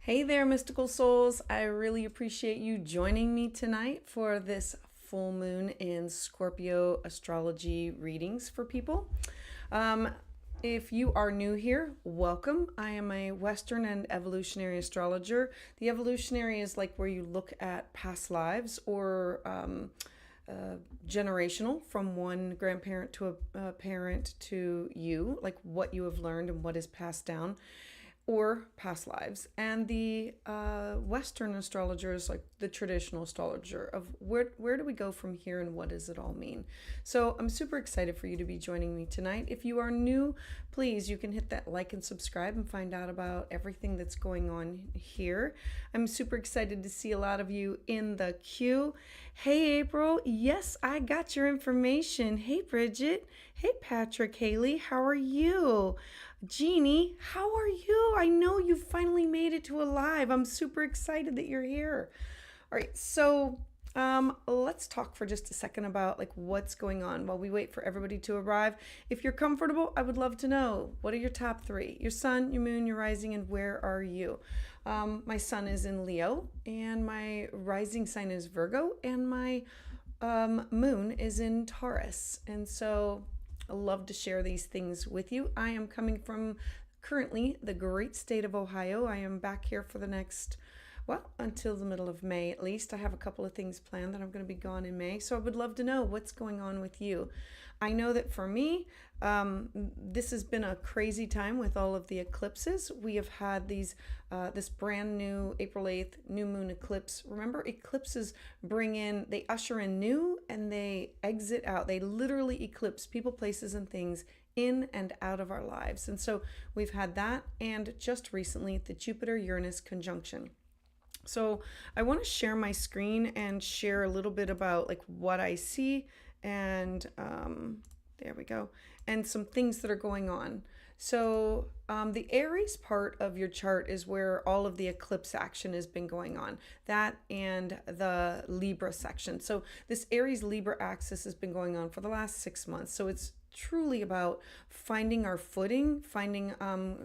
Hey there, mystical souls. I really appreciate you joining me tonight for this full moon in Scorpio astrology readings for people. Um, if you are new here, welcome. I am a Western and evolutionary astrologer. The evolutionary is like where you look at past lives or generational from one grandparent to a parent to you, like what you have learned and what is passed down or past lives. And the Western astrologer is like the traditional astrologer of where do we go from here and what does it all mean. So I'm super excited for you to be joining me tonight. If you are new, please, you can hit that like and subscribe and find out about everything that's going on here. I'm super excited to see a lot of you in the queue. Hey, April. Yes, I got your information. Hey, Bridget. Hey, Patrick, Haley. How are you? Jeannie, how are you? I know you finally made it to a live. I'm super excited that you're here. All right, so let's talk for just a second about like what's going on while we wait for everybody to arrive. If you're comfortable, I would love to know, what are your top three? Your sun, your moon, your rising, and where are you? My sun is in Leo, and my rising sign is Virgo, and my moon is in Taurus. And so I love to share these things with you. I am coming from currently the great state of Ohio. I am back here for the next, well, until the middle of May at least. I have a couple of things planned that I'm going to be gone in May. So I would love to know what's going on with you. I know that for me, this has been a crazy time with all of the eclipses. We have had this brand new April 8th new moon eclipse. Remember, eclipses they usher in new and they exit out. They literally eclipse people, places, and things in and out of our lives. And so we've had that, and just recently the Jupiter-Uranus conjunction. So I want to share my screen and share a little bit about like what I see, and there we go, and some things that are going on. So the Aries part of your chart is where all of the eclipse action has been going on. That and the Libra section. So this Aries Libra axis has been going on for the last 6 months. So it's truly about finding our footing,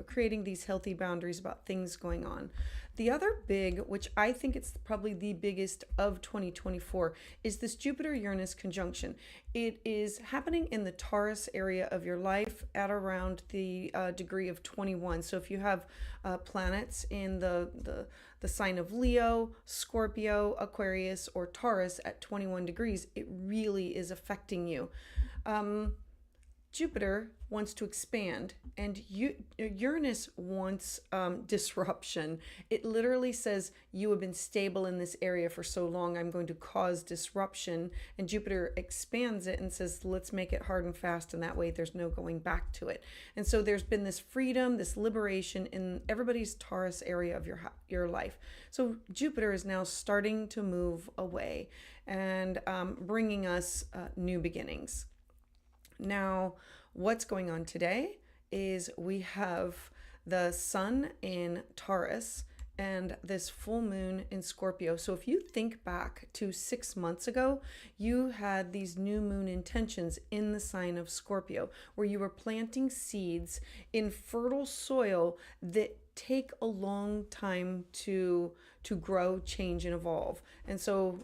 creating these healthy boundaries about things going on. The other big, which I think it's probably the biggest of 2024, is this Jupiter-Uranus conjunction. It is happening in the Taurus area of your life at around the degree of 21. So if you have planets in the sign of Leo, Scorpio, Aquarius, or Taurus at 21 degrees, it really is affecting you. Jupiter wants to expand, and Uranus wants disruption. It literally says, you have been stable in this area for so long, I'm going to cause disruption. And Jupiter expands it and says, let's make it hard and fast, and that way there's no going back to it. And so there's been this freedom, this liberation in everybody's Taurus area of your life. So Jupiter is now starting to move away and bringing us new beginnings. Now, what's going on today is we have the sun in Taurus and this full moon in Scorpio. So if you think back to 6 months ago, you had these new moon intentions in the sign of Scorpio, where you were planting seeds in fertile soil that take a long time to grow, change, and evolve. And so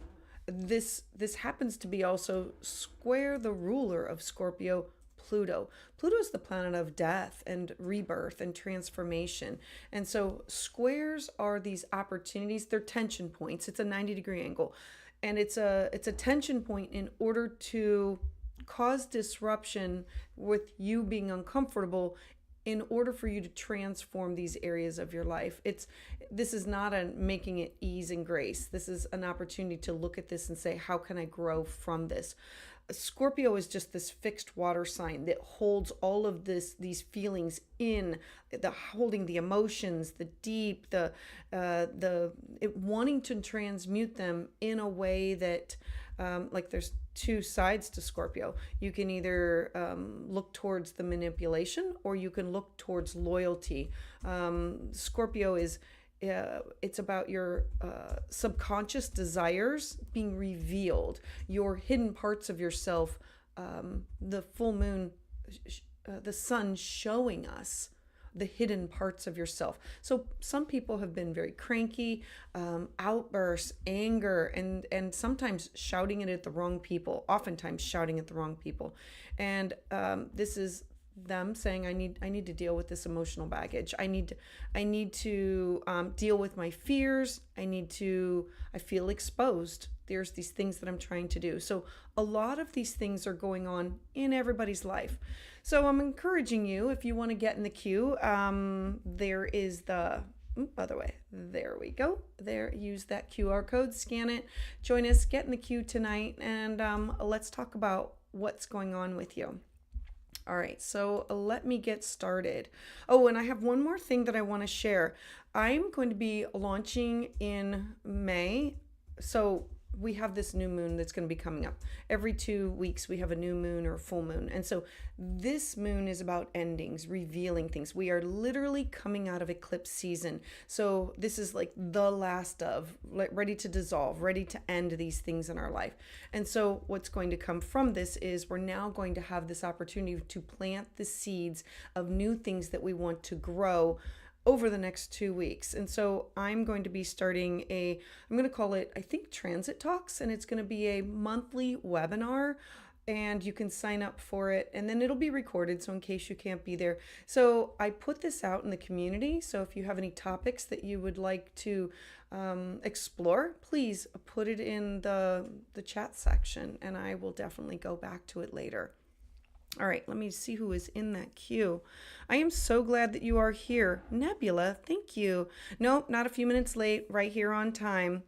this happens to be also square the ruler of Scorpio, Pluto. Pluto is the planet of death and rebirth and transformation. And so squares are these opportunities. They're tension points. It's a 90-degree angle. And it's a tension point in order to cause disruption with you being uncomfortable, in order for you to transform these areas of your life. This is not a making it ease and grace. This is an opportunity to look at this and say, how can I grow from this? Scorpio is just this fixed water sign that holds all of these feelings in, holding the emotions, the deep, wanting to transmute them in a way that, like there's two sides to Scorpio. You can either look towards the manipulation, or you can look towards loyalty. Scorpio is it's about your subconscious desires being revealed, your hidden parts of yourself. The full moon, the sun showing us the hidden parts of yourself. So some people have been very cranky, outbursts, anger, and sometimes shouting it at the wrong people, oftentimes shouting at the wrong people. And this is them saying, I need to deal with this emotional baggage. I need to deal with my fears. I feel exposed. There's these things that I'm trying to do. So a lot of these things are going on in everybody's life. So I'm encouraging you, if you want to get in the queue, there is the, by the way, there we go. There, use that QR code, scan it, join us, get in the queue tonight, and let's talk about what's going on with you. All right, so let me get started. Oh, and I have one more thing that I want to share. I'm going to be launching in May. So we have this new moon that's going to be coming up. Every 2 weeks, we have a new moon or a full moon. And so this moon is about endings, revealing things. We are literally coming out of eclipse season. So this is like the last of, like, ready to dissolve, ready to end these things in our life. And so what's going to come from this is we're now going to have this opportunity to plant the seeds of new things that we want to grow over the next 2 weeks. And so I'm going to be starting I'm going to call it, I think, Transit Talks, and it's going to be a monthly webinar, and you can sign up for it, and then it'll be recorded, so in case you can't be there. So I put this out in the community, so if you have any topics that you would like to explore, please put it in the chat section, and I will definitely go back to it later. All right, let me see who is in that queue. I am so glad that you are here. Nebula, thank you. Nope, not a few minutes late, right here on time.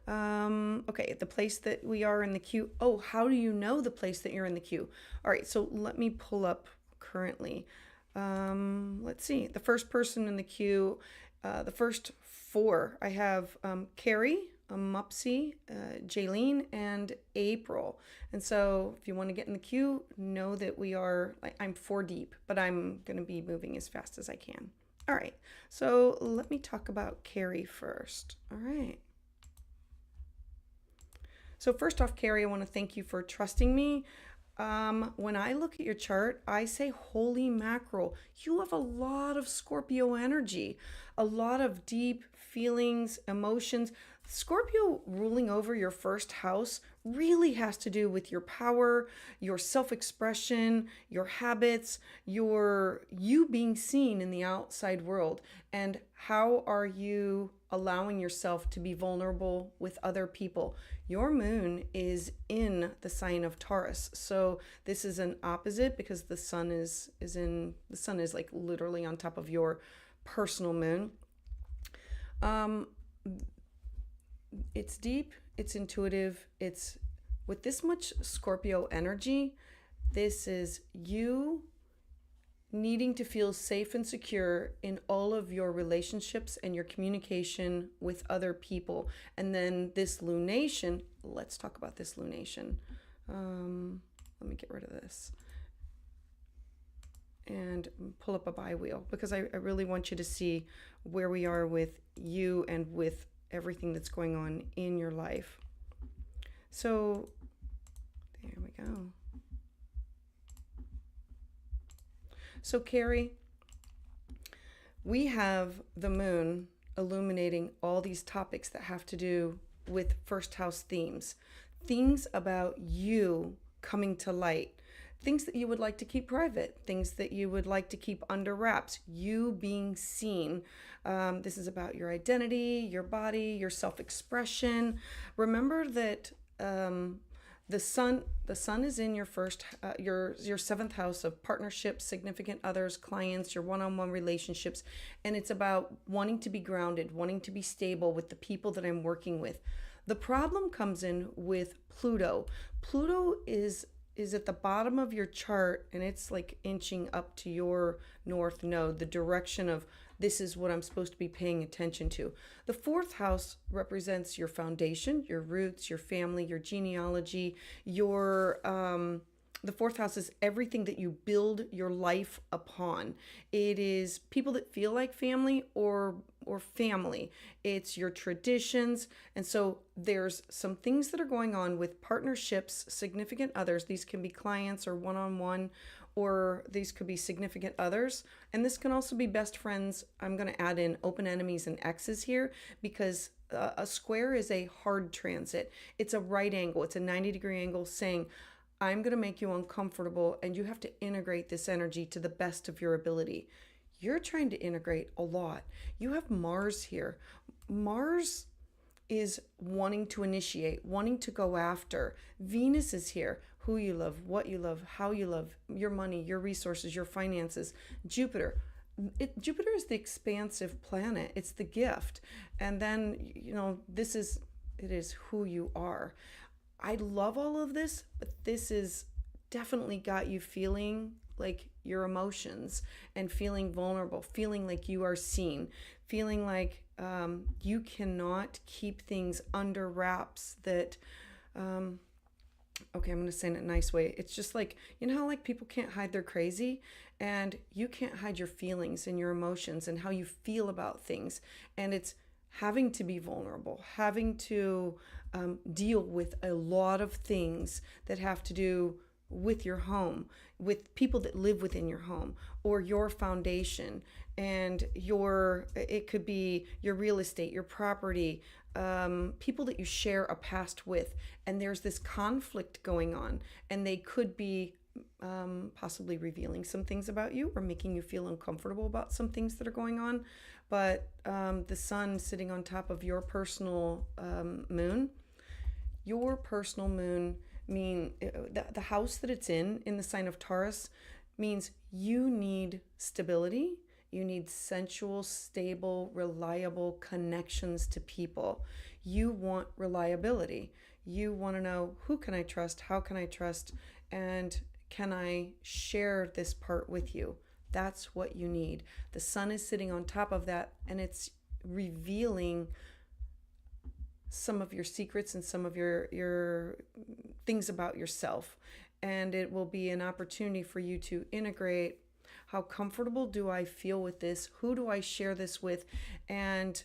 Okay, the place that we are in the queue. Oh, how do you know the place that you're in the queue? All right, so let me pull up currently. Let's see, the first person in the queue, the first 4, I have Carrie, Mopsy, Jayen, and April. And so if you want to get in the queue, know that I'm 4 deep, but I'm going to be moving as fast as I can. All right, so let me talk about Carrie first. All right. So first off, Carrie, I want to thank you for trusting me. When I look at your chart, I say, holy mackerel, you have a lot of Scorpio energy, a lot of deep feelings, emotions. Scorpio ruling over your first house really has to do with your power, your self-expression, your habits, you being seen in the outside world. And how are you allowing yourself to be vulnerable with other people? Your moon is in the sign of Taurus. So this is an opposite because the sun is like literally on top of your personal moon. It's deep, it's intuitive, it's with this much Scorpio energy, this is you needing to feel safe and secure in all of your relationships and your communication with other people. And then this lunation, let's talk about this lunation. Let me get rid of this and pull up a bi-wheel because I really want you to see where we are with you and with everything that's going on in your life. So there we go. So Carrie, we have the moon illuminating all these topics that have to do with first house themes about you coming to light, things that you would like to keep private, things that you would like to keep under wraps, you being seen. This is about your identity, your body, your self-expression. Remember that the sun is in your first, your 7th house of partnerships, significant others, clients, your one-on-one relationships. And it's about wanting to be grounded, wanting to be stable with the people that I'm working with. The problem comes in with Pluto. Pluto is at the bottom of your chart, and it's like inching up to your north node, the direction of this is what I'm supposed to be paying attention to. The 4th house represents your foundation, your roots, your family, your genealogy, the 4th house is everything that you build your life upon. It is people that feel like family or family. It's your traditions. And so there's some things that are going on with partnerships, significant others. These can be clients or one-on-one or these could be significant others. And this can also be best friends. I'm going to add in open enemies and exes here because a square is a hard transit. It's a right angle. It's a 90-degree angle saying, I'm going to make you uncomfortable and you have to integrate this energy to the best of your ability. You're trying to integrate a lot. You have Mars here. Mars is wanting to initiate, wanting to go after. Venus is here. Who you love, what you love, how you love, your money, your resources, your finances. Jupiter. Jupiter is the expansive planet. It's the gift. And then, it is who you are. I love all of this, but this is definitely got you feeling like your emotions and feeling vulnerable, feeling like you are seen, feeling like you cannot keep things under wraps that, okay, I'm going to say it in a nice way. It's just like, how like people can't hide their crazy, and you can't hide your feelings and your emotions and how you feel about things. And it's having to be vulnerable, having to deal with a lot of things that have to do with your home, with people that live within your home or your foundation, and it could be your real estate, your property, people that you share a past with, and there's this conflict going on, and they could be possibly revealing some things about you or making you feel uncomfortable about some things that are going on. But the sun sitting on top of your personal moon, mean the house that it's in the sign of Taurus, means you need stability. You need sensual, stable, reliable connections to people. You want reliability. You want to know, who can I trust? How can I trust? And can I share this part with you? That's what you need. The sun is sitting on top of that, and it's revealing some of your secrets and some of your things about yourself. And it will be an opportunity for you to integrate, how comfortable do I feel with this? Who do I share this with? And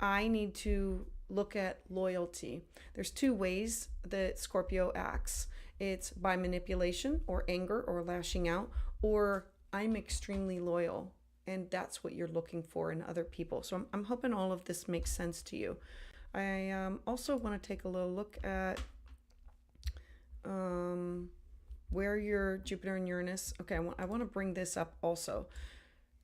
I need to look at loyalty. There's two ways that Scorpio acts. It's by manipulation or anger or lashing out, or I'm extremely loyal. And that's what you're looking for in other people. So I'm hoping all of this makes sense to you. I also want to take a little look at where your Jupiter and Uranus. Okay, I want to bring this up also.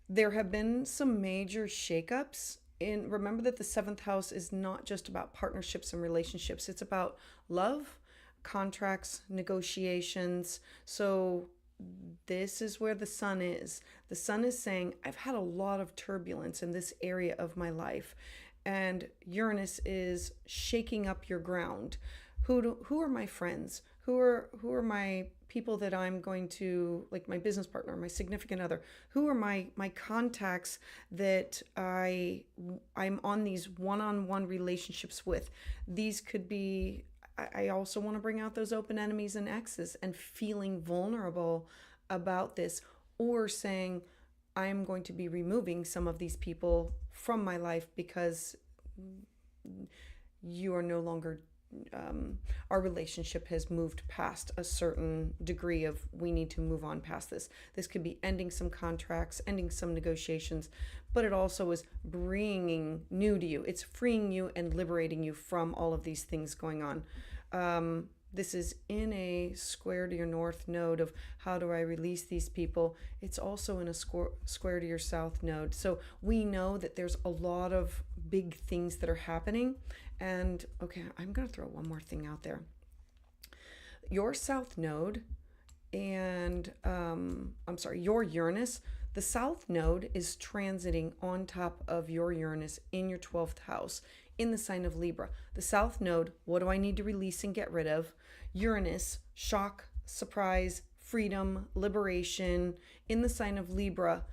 There have been some major shakeups. Remember that the 7th house is not just about partnerships and relationships. It's about love, contracts, negotiations. So this is where the sun is. The sun is saying, I've had a lot of turbulence in this area of my life. And Uranus is shaking up your ground. Who are my friends? Who are my people that I'm going to, like my business partner, my significant other? Who are my contacts that I'm on these one-on-one relationships with? These could be, I also want to bring out those open enemies and exes and feeling vulnerable about this, or saying, I'm going to be removing some of these people from my life because you are no longer, our relationship has moved past a certain degree of, we need to move on past this. This could be ending some contracts, ending some negotiations, but it also is bringing new to you. It's freeing you and liberating you from all of these things going on. This is in a square to your north node of how do I release these people. It's also in a square to your south node. So we know that there's a lot of big things that are happening. And okay, I'm going to throw one more thing out there. Your south node and, your Uranus, the south node is transiting on top of your Uranus in your 12th house in the sign of Libra. The south node, what do I need to release and get rid of? Uranus, shock, surprise, freedom, liberation in the sign of Libra.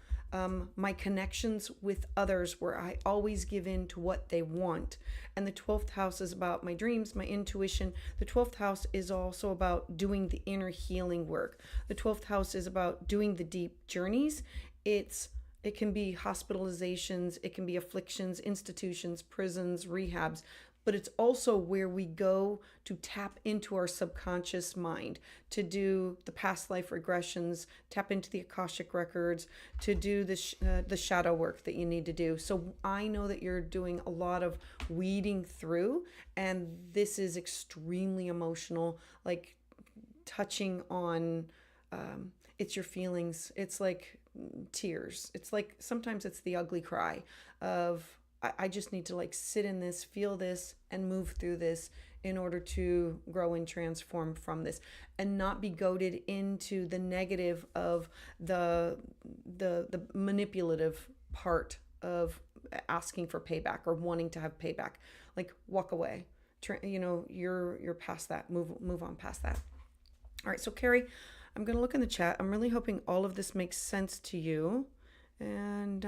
My connections with others, where I always give in to what they want. And the 12th house is about my dreams, my intuition. The 12th house is also about doing the inner healing work. The 12th house is about doing the deep journeys. It can be hospitalizations, it can be afflictions, institutions, prisons, rehabs, but it's also where we go to tap into our subconscious mind, to do the past life regressions, tap into the Akashic records, to do the shadow work that you need to do. So I know that you're doing a lot of weeding through, and this is extremely emotional, like touching on it's your feelings. It's like tears. It's like sometimes it's the ugly cry of I just need to like sit in this, feel this, and move through this in order to grow and transform from this, and not be goaded into the negative of the manipulative part of asking for payback or wanting to have payback. Like walk away. You're past that. Move on past that. All right, so Carrie, I'm going to look in the chat. I'm really hoping all of this makes sense to you. And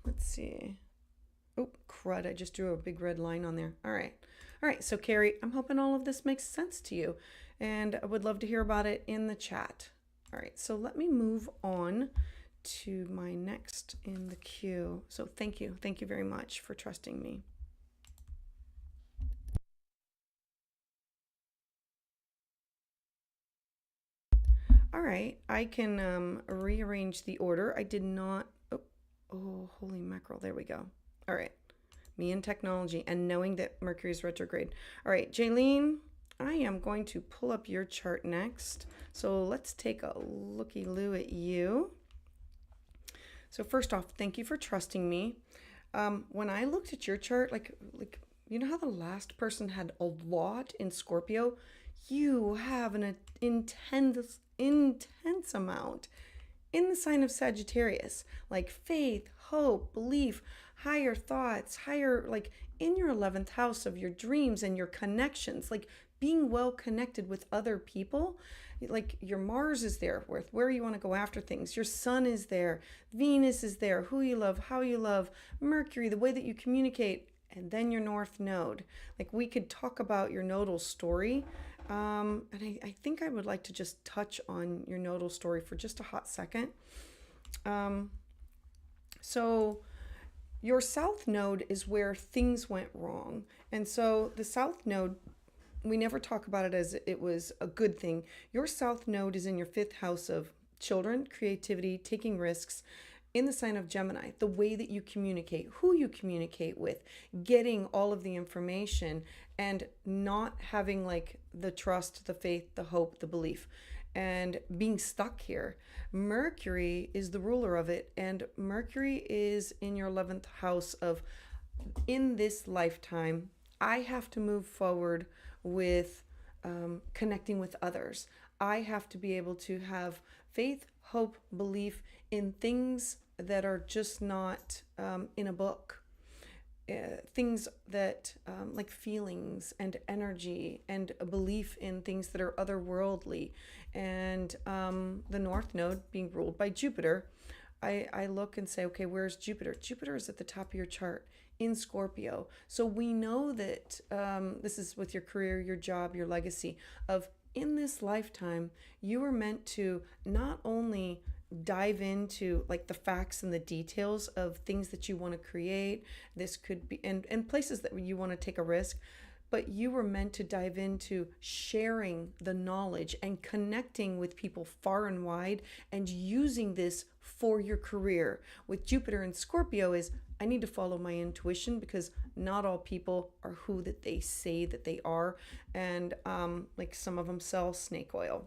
let's see. Oh, crud. I just drew a big red line on there. All right. All right. So, Carrie, I'm hoping all of this makes sense to you. And I would love to hear about it in the chat. All right. So let me move on to my next in the queue. So thank you. Thank you very much for trusting me. All right, I can rearrange the order. I did not, oh, holy mackerel, there we go. All right, me and technology and knowing that Mercury is retrograde. All right, Jayen, I am going to pull up your chart next. So let's take a looky-loo at you. So first off, thank you for trusting me. When I looked at your chart, like you know how the last person had a lot in Scorpio? You have an intense amount in the sign of Sagittarius, like faith, hope, belief, higher thoughts, higher, like in your 11th house of your dreams and your connections, like being well connected with other people. Like your Mars is there with where you want to go after things. Your Sun is there. Venus is there. Who you love, how you love. Mercury, the way that you communicate. And then your North Node. Like we could talk about your nodal story. And I think I would like to just touch on your nodal story for just a hot second. So your South Node is where things went wrong. And so the South Node, we never talk about it as it was a good thing. Your South Node is in your 5th house of children, creativity, taking risks, in the sign of Gemini, the way that you communicate, who you communicate with, getting all of the information and not having like the trust, the faith, the hope, the belief, and being stuck here. Mercury is the ruler of it, and Mercury is in your 11th house of, in this lifetime, I have to move forward with connecting with others. I have to be able to have faith, hope, belief in things that are just not in a book. Things that like feelings and energy and a belief in things that are otherworldly. And the North Node being ruled by Jupiter, I look and say, okay, where's Jupiter? Jupiter is at the top of your chart in Scorpio. So we know that this is with your career, your job, your legacy of in this lifetime, you were meant to not only dive into like the facts and the details of things that you want to create. This could be and places that you want to take a risk, but you were meant to dive into sharing the knowledge and connecting with people far and wide and using this for your career. With Jupiter and Scorpio is I need to follow my intuition because not all people are who that they say that they are. And like some of them sell snake oil.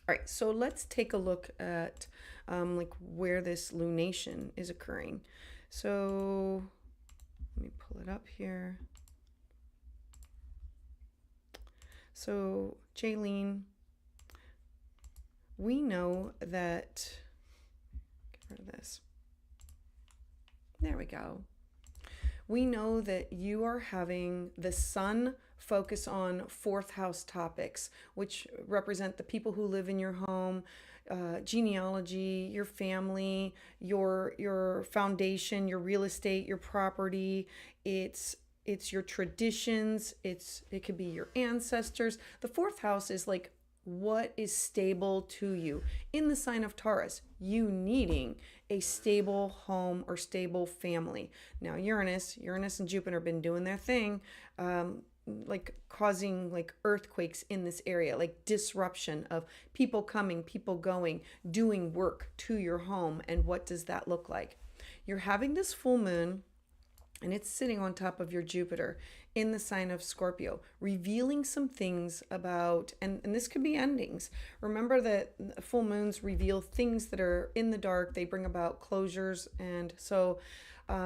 All right, so let's take a look at like where this lunation is occurring. So let me pull it up here. So Jayen, we know that, get rid of this. There we go. We know that you are having the Sun focus on 4th house topics, which represent the people who live in your home, genealogy, your family, your foundation, your real estate, your property. It's your traditions. It could be your ancestors. The 4th house is like what is stable to you. In the sign of Taurus, you needing a stable home or stable family. Now, Uranus and Jupiter have been doing their thing, like causing like earthquakes in this area, like disruption of people coming, people going, doing work to your home. And what does that look like? You're having this full moon, and it's sitting on top of your Jupiter in the sign of Scorpio, revealing some things about, and this could be endings. Remember that full moons reveal things that are in the dark, they bring about closures. And so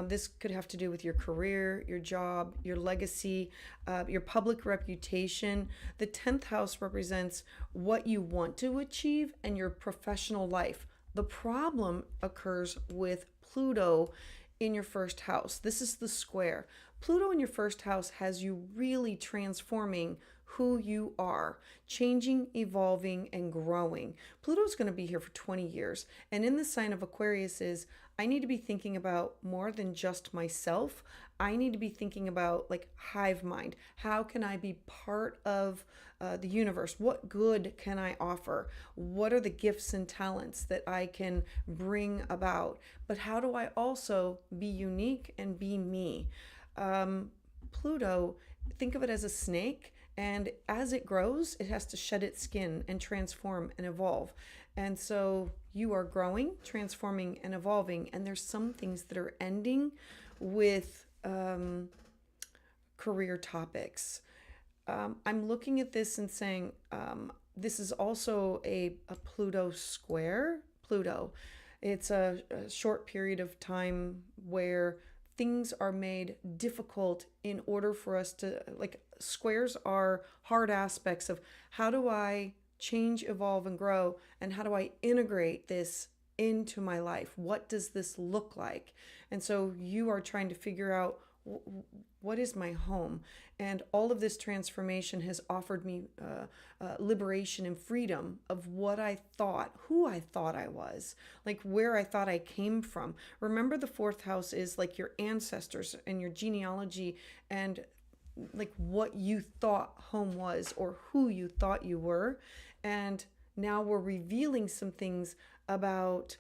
this could have to do with your career, your job, your legacy, your public reputation. The 10th house represents what you want to achieve and your professional life. The problem occurs with Pluto in your first house. This is the square. Pluto in your first house has you really transforming who you are, changing, evolving, and growing. Pluto's going to be here for 20 years. And in the sign of Aquarius is, I need to be thinking about more than just myself. I need to be thinking about like hive mind. How can I be part of the universe? What good can I offer? What are the gifts and talents that I can bring about? But how do I also be unique and be me? Pluto, think of it as a snake. And as it grows, it has to shed its skin and transform and evolve. And so you are growing, transforming, and evolving. And there's some things that are ending with career topics. I'm looking at this and saying, this is also a Pluto square. Pluto. It's a short period of time where things are made difficult in order for us to, like, squares are hard aspects of how do I change, evolve, and grow, and how do I integrate this into my life? What does this look like? And so you are trying to figure out, what is my home? And all of this transformation has offered me liberation and freedom of what I thought, who I thought I was, like where I thought I came from. Remember, the fourth house is like your ancestors and your genealogy and like what you thought home was or who you thought you were. And now we're revealing some things about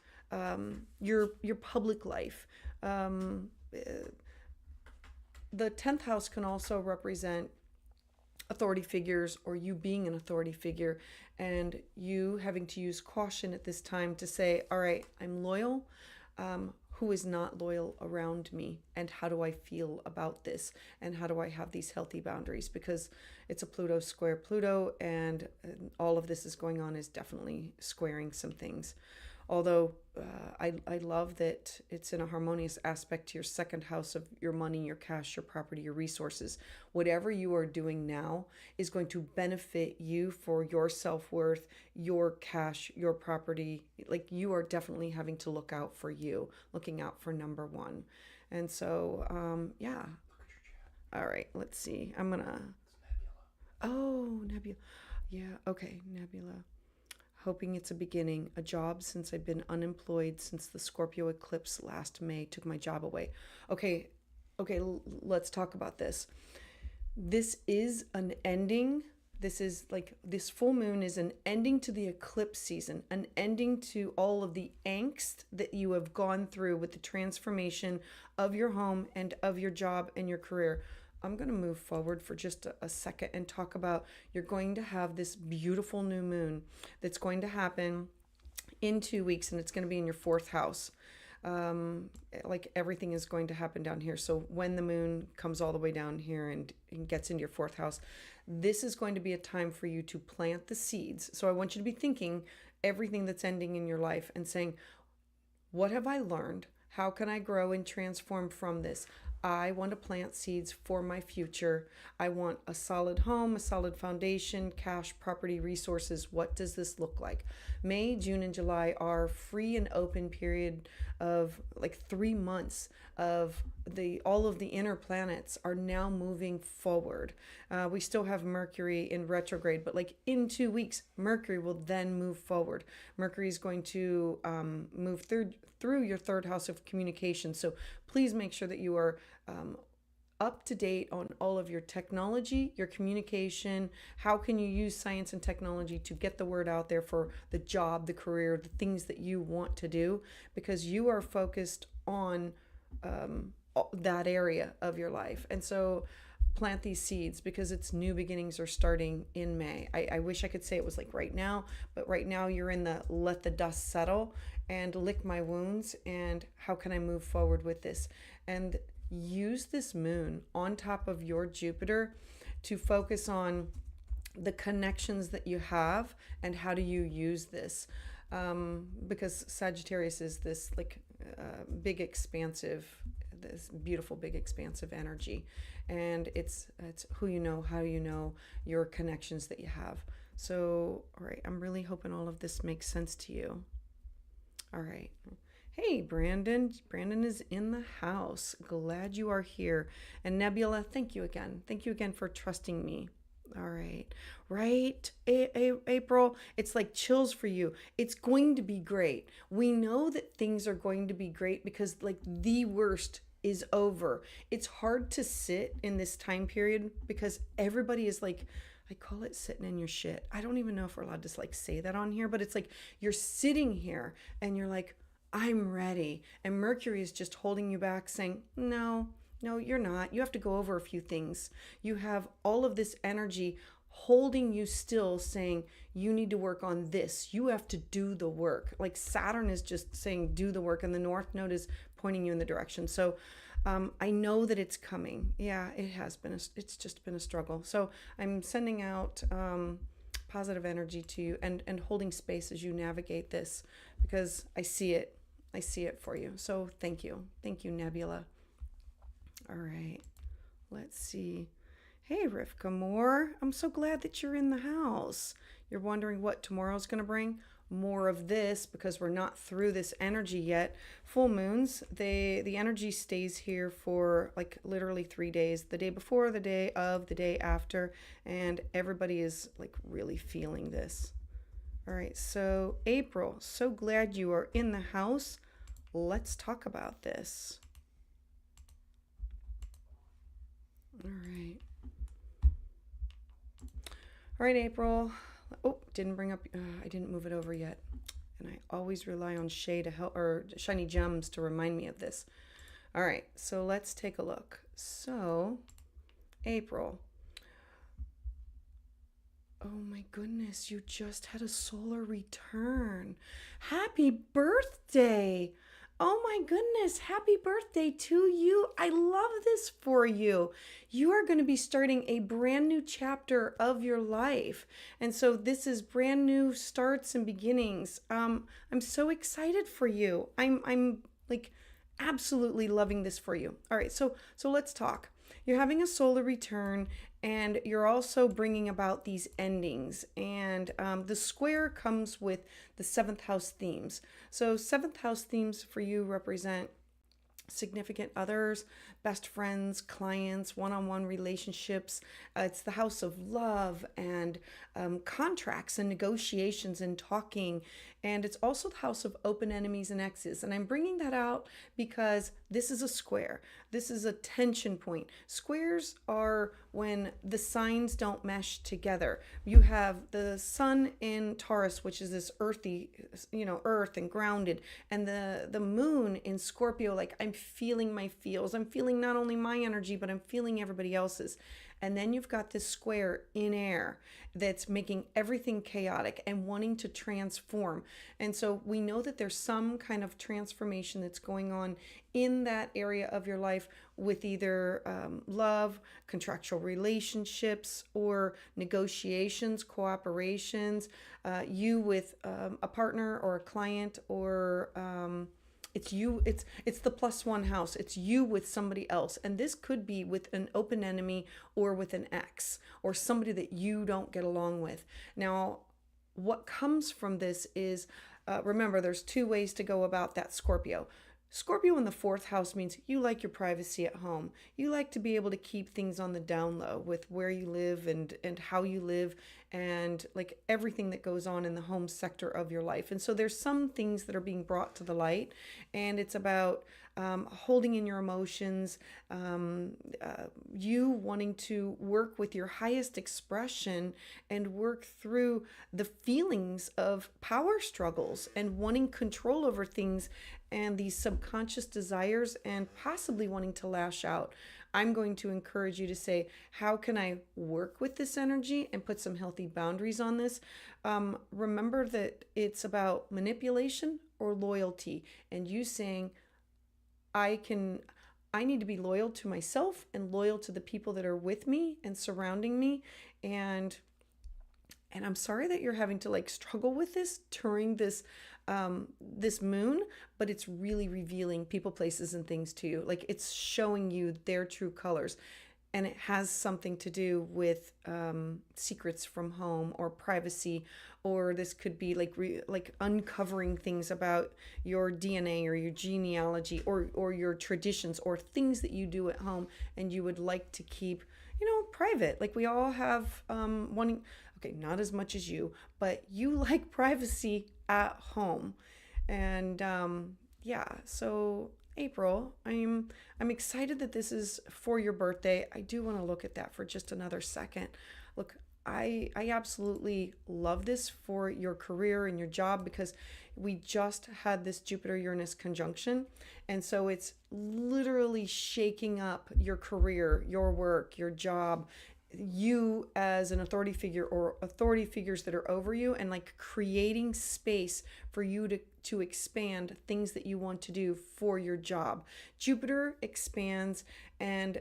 your public life. The 10th house can also represent authority figures or you being an authority figure and you having to use caution at this time to say, all right, I'm loyal. Who is not loyal around me? And how do I feel about this? And how do I have these healthy boundaries? Because it's a Pluto square Pluto, and all of this is going on is definitely squaring some things. Although I love that it's in a harmonious aspect to your second house of your money, your cash, your property, your resources. Whatever you are doing now is going to benefit you for your self-worth, your cash, your property. Like, you are definitely having to look out for you, looking out for number one. And so, yeah. All right, let's see. I'm going to... Oh, Nebula. Yeah, okay, Nebula. Hoping it's a beginning. A job since I've been unemployed since the Scorpio eclipse last May took my job away. Okay, let's talk about this. This is an ending. This is like, this full moon is an ending to the eclipse season, an ending to all of the angst that you have gone through with the transformation of your home and of your job and your career. I'm going to move forward for just a second and talk about, you're going to have this beautiful new moon that's going to happen in 2 weeks, and it's going to be in your fourth house. Like, everything is going to happen down here. So when the moon comes all the way down here and gets into your fourth house, this is going to be a time for you to plant the seeds. So I want you to be thinking everything that's ending in your life and saying, what have I learned? How can I grow and transform from this? I want to plant seeds for my future. I want a solid home, a solid foundation, cash, property, resources. What does this look like? May, June, and July are free and open period of like 3 months of all of the inner planets are now moving forward. We still have Mercury in retrograde, but like in 2 weeks, Mercury will then move forward. Mercury is going to move through your third house of communication. So please make sure that you are up to date on all of your technology, your communication. How can you use science and technology to get the word out there for the job, the career, the things that you want to do? Because you are focused on that area of your life. And so plant these seeds, because it's new beginnings are starting in May. I wish I could say it was like right now, but right now you're in the let the dust settle and lick my wounds, and how can I move forward with this? And use this moon on top of your Jupiter to focus on the connections that you have and how do you use this. Because Sagittarius is this like big expansive, this beautiful big expansive energy, and it's who you know, how you know, your connections that you have. So all right, I'm really hoping all of this makes sense to you. All right. Hey, Brandon is in the house. Glad you are here. And Nebula, thank you again for trusting me. All right. Right, April, it's like chills for you. It's going to be great. We know that things are going to be great because like the worst is over. It's hard to sit in this time period because everybody is like, I call it sitting in your shit. I don't even know if we're allowed to like say that on here, but it's like you're sitting here and you're like, I'm ready. And Mercury is just holding you back saying, no, you're not. You have to go over a few things. You have all of this energy holding you still, saying you need to work on this. You have to do the work. Like Saturn is just saying do the work, and the North Node is pointing you in the direction. So I know that it's coming. Yeah, it has been. It's just been a struggle. So I'm sending out positive energy to you and holding space as you navigate this, because I see it. I see it for you. So thank you. Thank you, Nebula. All right. Let's see. Hey, Rivka Moore. I'm so glad that you're in the house. You're wondering what tomorrow's going to bring? More of this, because we're not through this energy yet. Full moons, the energy stays here for like literally 3 days. The day before, the day of, the day after. And everybody is like really feeling this. All right, so April, so glad you are in the house. Let's talk about this. All right. All right, April. Oh, didn't bring up, I didn't move it over yet. And I always rely on Shay to help, or Shiny Gems to remind me of this. All right, so let's take a look. So, April. Oh my goodness, you just had a solar return. Happy birthday! Oh my goodness, happy birthday to you. I love this for you. You are going to be starting a brand new chapter of your life. And so this is brand new starts and beginnings. I'm so excited for you. I'm like absolutely loving this for you. All right, so let's talk. You're having a solar return, and you're also bringing about these endings. And the square comes with the 7th house themes. So 7th house themes for you represent significant others, best friends, clients, one-on-one relationships. It's the house of love and contracts and negotiations and talking. And it's also the house of open enemies and exes. And I'm bringing that out because this is a square. This is a tension point. Squares are when the signs don't mesh together. You have the sun in Taurus, which is this earthy, earth and grounded. And the moon in Scorpio, like I'm feeling my feels. I'm feeling not only my energy, but I'm feeling everybody else's. And then you've got this square in air that's making everything chaotic and wanting to transform. And so we know that there's some kind of transformation that's going on in that area of your life with either love, contractual relationships, or negotiations, cooperations, you with a partner or a client, or it's you, it's the +1 house. It's you with somebody else. And this could be with an open enemy or with an ex or somebody that you don't get along with. Now, what comes from this is, remember, there's 2 ways to go about that Scorpio. Scorpio in the 4th house means you like your privacy at home. You like to be able to keep things on the down low with where you live and how you live and like everything that goes on in the home sector of your life. And so there's some things that are being brought to the light, and it's about holding in your emotions, you wanting to work with your highest expression and work through the feelings of power struggles and wanting control over things and these subconscious desires and possibly wanting to lash out. I'm going to encourage you to say, how can I work with this energy and put some healthy boundaries on this? Remember that it's about manipulation or loyalty, and you saying, I need to be loyal to myself and loyal to the people that are with me and surrounding me. And I'm sorry that you're having to like struggle with this during this this moon, but it's really revealing people, places, and things to you. Like it's showing you their true colors. And it has something to do with secrets from home or privacy, or this could be like uncovering things about your DNA or your genealogy or your traditions or things that you do at home and you would like to keep, private. Like we all have wanting, okay, not as much as you, but you like privacy at home. And yeah, so April, I'm excited that this is for your birthday. I do want to look at that for just another second. Look, I absolutely love this for your career and your job because we just had this Jupiter-Uranus conjunction. And so it's literally shaking up your career, your work, your job, you as an authority figure or authority figures that are over you, and like creating space for you to expand things that you want to do for your job. Jupiter expands, and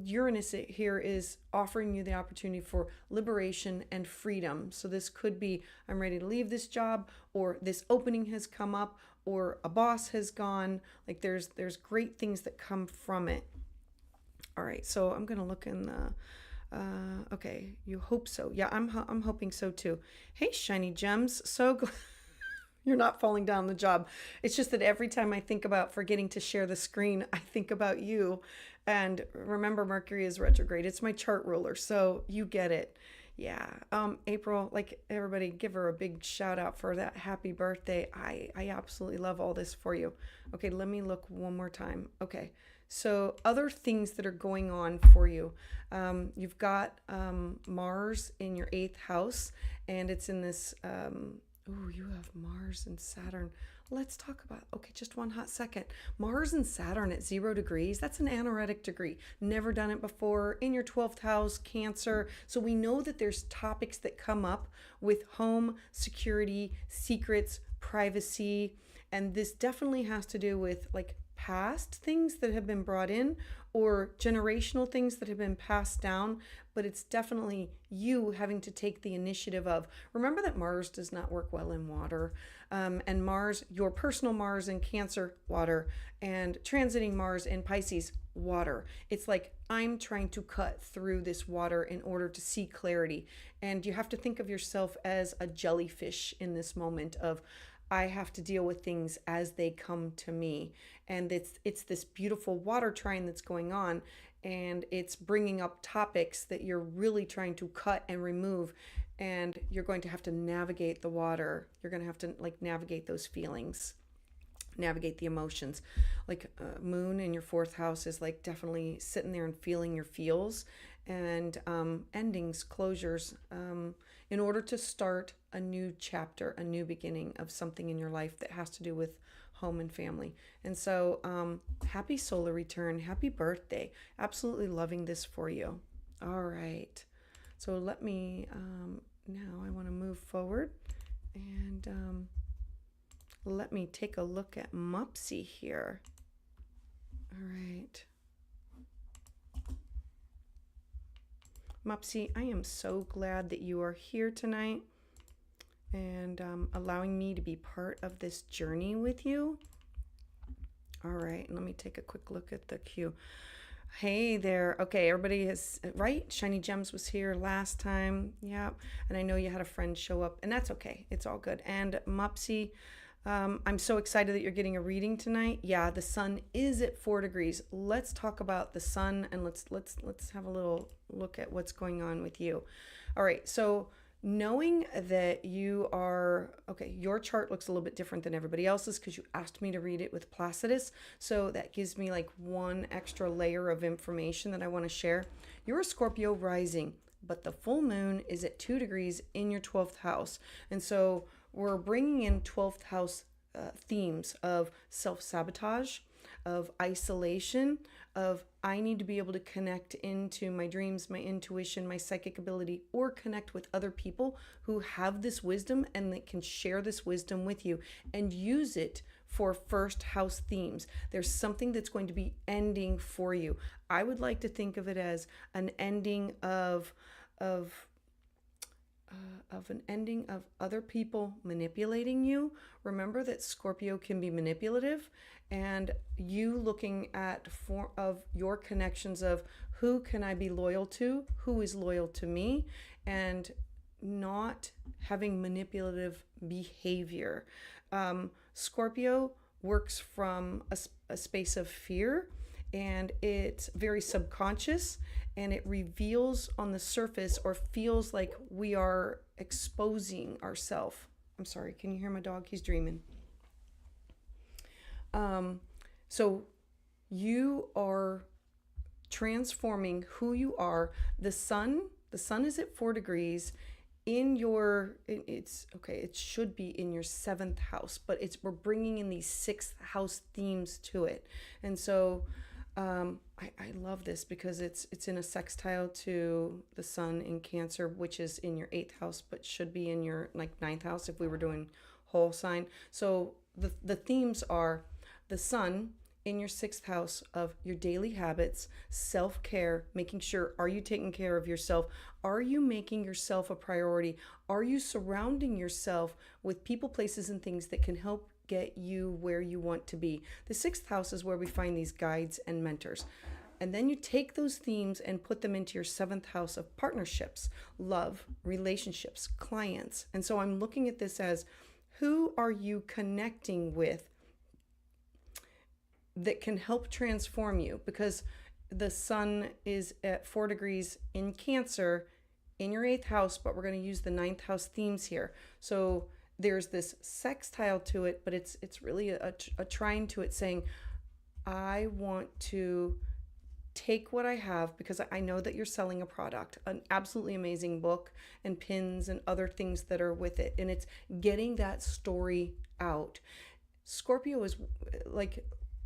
Uranus here is offering you the opportunity for liberation and freedom. So this could be, I'm ready to leave this job, or this opening has come up, or a boss has gone. Like there's great things that come from it. All right, so I'm gonna look in the. Okay, you hope so. Yeah, I'm hoping so too. Hey, shiny gems, so glad you're not falling down the job. It's just that every time I think about forgetting to share the screen, I think about you. And remember, Mercury is retrograde. It's my chart ruler, so you get it. Yeah. April, like everybody, give her a big shout out for that happy birthday. I absolutely love all this for you. Okay, let me look one more time. Okay. So other things that are going on for you. You've got Mars in your 8th house, and it's in this, you have Mars and Saturn. Let's talk about, okay, just one hot second. Mars and Saturn at 0 degrees, that's an anaretic degree. Never done it before. In your 12th house, Cancer. So we know that there's topics that come up with home, security, secrets, privacy, and this definitely has to do with like past things that have been brought in or generational things that have been passed down, but it's definitely you having to take the initiative of, remember that Mars does not work well in water, and Mars, your personal Mars in Cancer, water, and transiting Mars in Pisces, water. It's like, I'm trying to cut through this water in order to see clarity, and you have to think of yourself as a jellyfish in this moment of, I have to deal with things as they come to me. And it's this beautiful water trine that's going on, and it's bringing up topics that you're really trying to cut and remove, and you're going to have to navigate the water. You're going to have to like navigate those feelings, navigate the emotions. Like moon in your 4th house is like definitely sitting there and feeling your feels, and endings, closures, in order to start a new chapter, a new beginning of something in your life that has to do with home and family. And so happy solar return, happy birthday. Absolutely loving this for you. All right, so let me now I want to move forward, and let me take a look at Mopsy here. All right, Mopsy, I am so glad that you are here tonight and allowing me to be part of this journey with you. All right, let me take a quick look at the queue. Hey there. Okay, everybody is right. Shiny Gems was here last time. Yeah, and I know you had a friend show up, and that's okay. It's all good. And Mopsy, I'm so excited that you're getting a reading tonight. Yeah, the sun is at 4 degrees. Let's talk about the sun, and let's have a little look at what's going on with you. All right, so knowing that you are, okay, your chart looks a little bit different than everybody else's because you asked me to read it with Placidus. So that gives me like one extra layer of information that I want to share. You're a Scorpio rising, but the full moon is at 2 degrees in your 12th house. And so we're bringing in 12th house themes of self-sabotage, of isolation, of I need to be able to connect into my dreams, my intuition, my psychic ability, or connect with other people who have this wisdom and that can share this wisdom with you and use it for first house themes. There's something that's going to be ending for you. I would like to think of it as an ending of an ending of other people manipulating you. Remember that Scorpio can be manipulative, and you looking at of your connections of who can I be loyal to, who is loyal to me, and not having manipulative behavior. Scorpio works from a space of fear, and it's very subconscious, and it reveals on the surface or feels like we are exposing ourselves. I'm sorry, can you hear my dog? He's dreaming. So you are transforming who you are. The sun is at 4 degrees in your, it's okay, it should be in your 7th house, but we're bringing in these 6th house themes to it. And so I love this because it's in a sextile to the sun in Cancer, which is in your 8th house, but should be in your like 9th house if we were doing whole sign. So the themes are the sun in your 6th house of your daily habits, self-care, making sure, are you taking care of yourself? Are you making yourself a priority? Are you surrounding yourself with people, places, and things that can help get you where you want to be? The 6th house is where we find these guides and mentors. And then you take those themes and put them into your 7th house of partnerships, love, relationships, clients. And so I'm looking at this as, who are you connecting with that can help transform you? Because the sun is at 4 degrees in Cancer in your 8th house, but we're going to use the 9th house themes here. So there's this sextile to it, but it's really a trine to it, saying, I want to take what I have, because I know that you're selling a product, an absolutely amazing book and pins and other things that are with it. And it's getting that story out. Scorpio is like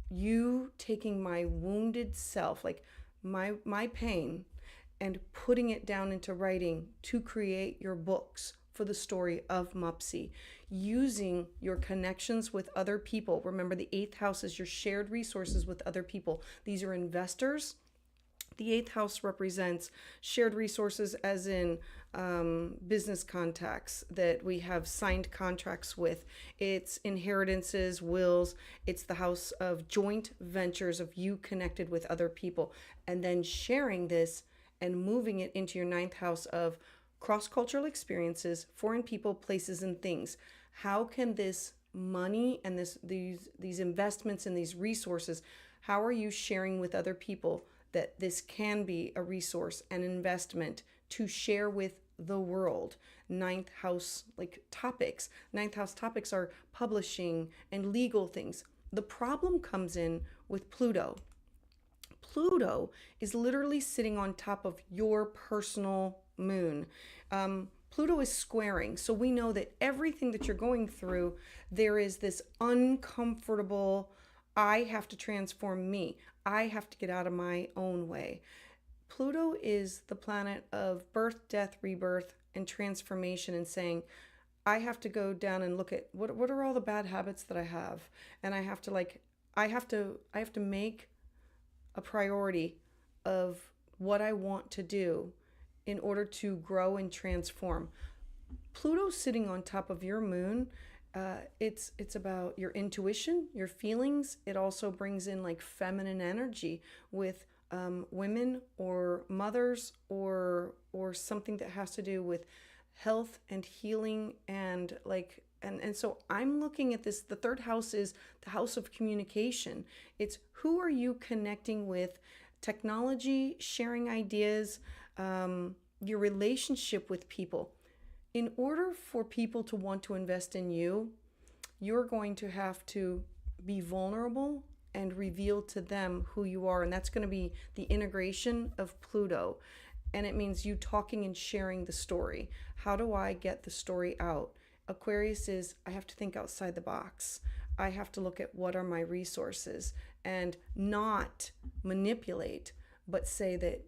you taking my wounded self, like my pain, and putting it down into writing to create your books for the story of Mopsy, using your connections with other people. Remember, the 8th house is your shared resources with other people. These are investors. The 8th house represents shared resources, as in business contacts that we have signed contracts with. It's inheritances, wills. It's the house of joint ventures, of you connected with other people, and then sharing this and moving it into your 9th house of cross-cultural experiences, foreign people, places, and things. How can this money and these investments and these resources, how are you sharing with other people that this can be a resource and investment to share with the world? 9th house topics. 9th house topics are publishing and legal things. The problem comes in with Pluto. Pluto is literally sitting on top of your personal moon. Pluto is squaring. So we know that everything that you're going through, there is this uncomfortable, I have to transform me. I have to get out of my own way. Pluto is the planet of birth, death, rebirth, and transformation, and saying, I have to go down and look at what are all the bad habits that I have. And I have to make a priority of what I want to do in order to grow and transform. Pluto sitting on top of your moon, it's about your intuition, your feelings. It also brings in like feminine energy with women or mothers or something that has to do with health and healing and so I'm looking at this. The 3rd house is the house of communication. It's who are you connecting with, technology, sharing ideas, your relationship with people. in order for people to want to invest in you, you're going to have to be vulnerable and reveal to them who you are. And that's going to be the integration of Pluto. And it means you talking and sharing the story. How do I get the story out? Aquarius is, I have to think outside the box. I have to look at what are my resources and not manipulate, but say that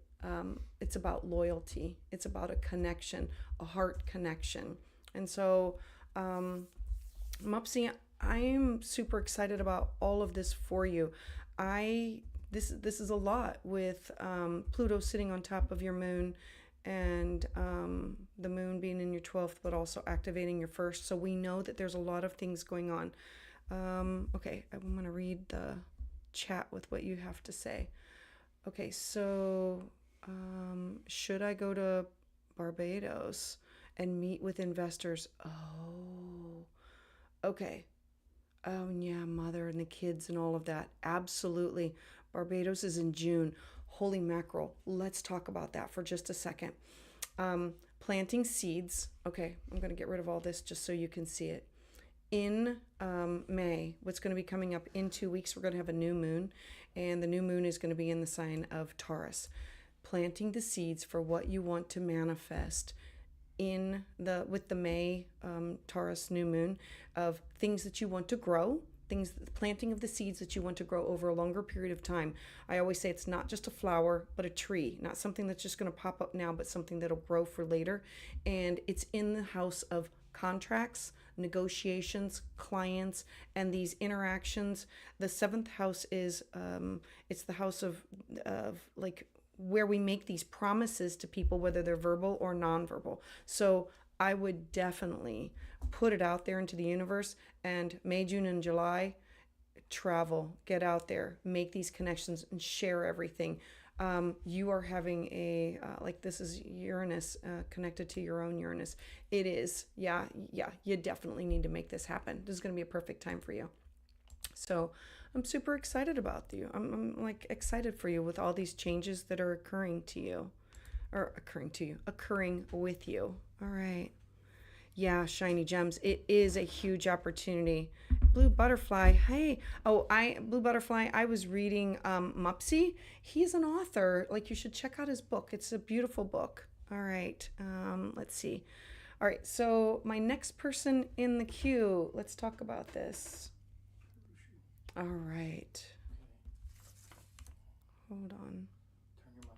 it's about loyalty. It's about a connection, a heart connection. And so, Mopsy, I'm super excited about all of this for you. This is a lot with Pluto sitting on top of your moon, and the moon being in your 12th, but also activating your first. So we know that there's a lot of things going on. Okay, I'm going to read the chat with what you have to say. Okay, so should I go to Barbados and meet with investors? Oh, okay. Oh, yeah, mother and the kids and all of that. Absolutely. Barbados is in June. Holy mackerel. Let's talk about that for just a second. Planting seeds. Okay, I'm going to get rid of all this just so you can see it. In May, what's going to be coming up in 2 weeks, we're going to have a new moon, and the new moon is going to be in the sign of Taurus. Planting the seeds for what you want to manifest with the May Taurus new moon, of things that you want to grow, planting of the seeds that you want to grow over a longer period of time. I always say it's not just a flower, but a tree, not something that's just going to pop up now, but something that'll grow for later. And it's in the house of contracts, negotiations, clients, and these interactions. The 7th house is it's the house of like where we make these promises to people, whether they're verbal or nonverbal. So I would definitely put it out there into the universe, and May, June, and July, travel, get out there, make these connections, and share everything. You are having this is Uranus connected to your own Uranus. It is. Yeah, you definitely need to make this happen. This is going to be a perfect time for you. So I'm super excited about you. I'm like excited for you with all these changes that are occurring with you. All right. Yeah, shiny gems. It is a huge opportunity. Blue Butterfly. Hey. Oh, Blue Butterfly. I was reading Mopsy. He's an author. Like, you should check out his book. It's a beautiful book. All right. Let's see. All right. So my next person in the queue. Let's talk about this. All right. Hold on. Turn your mic off.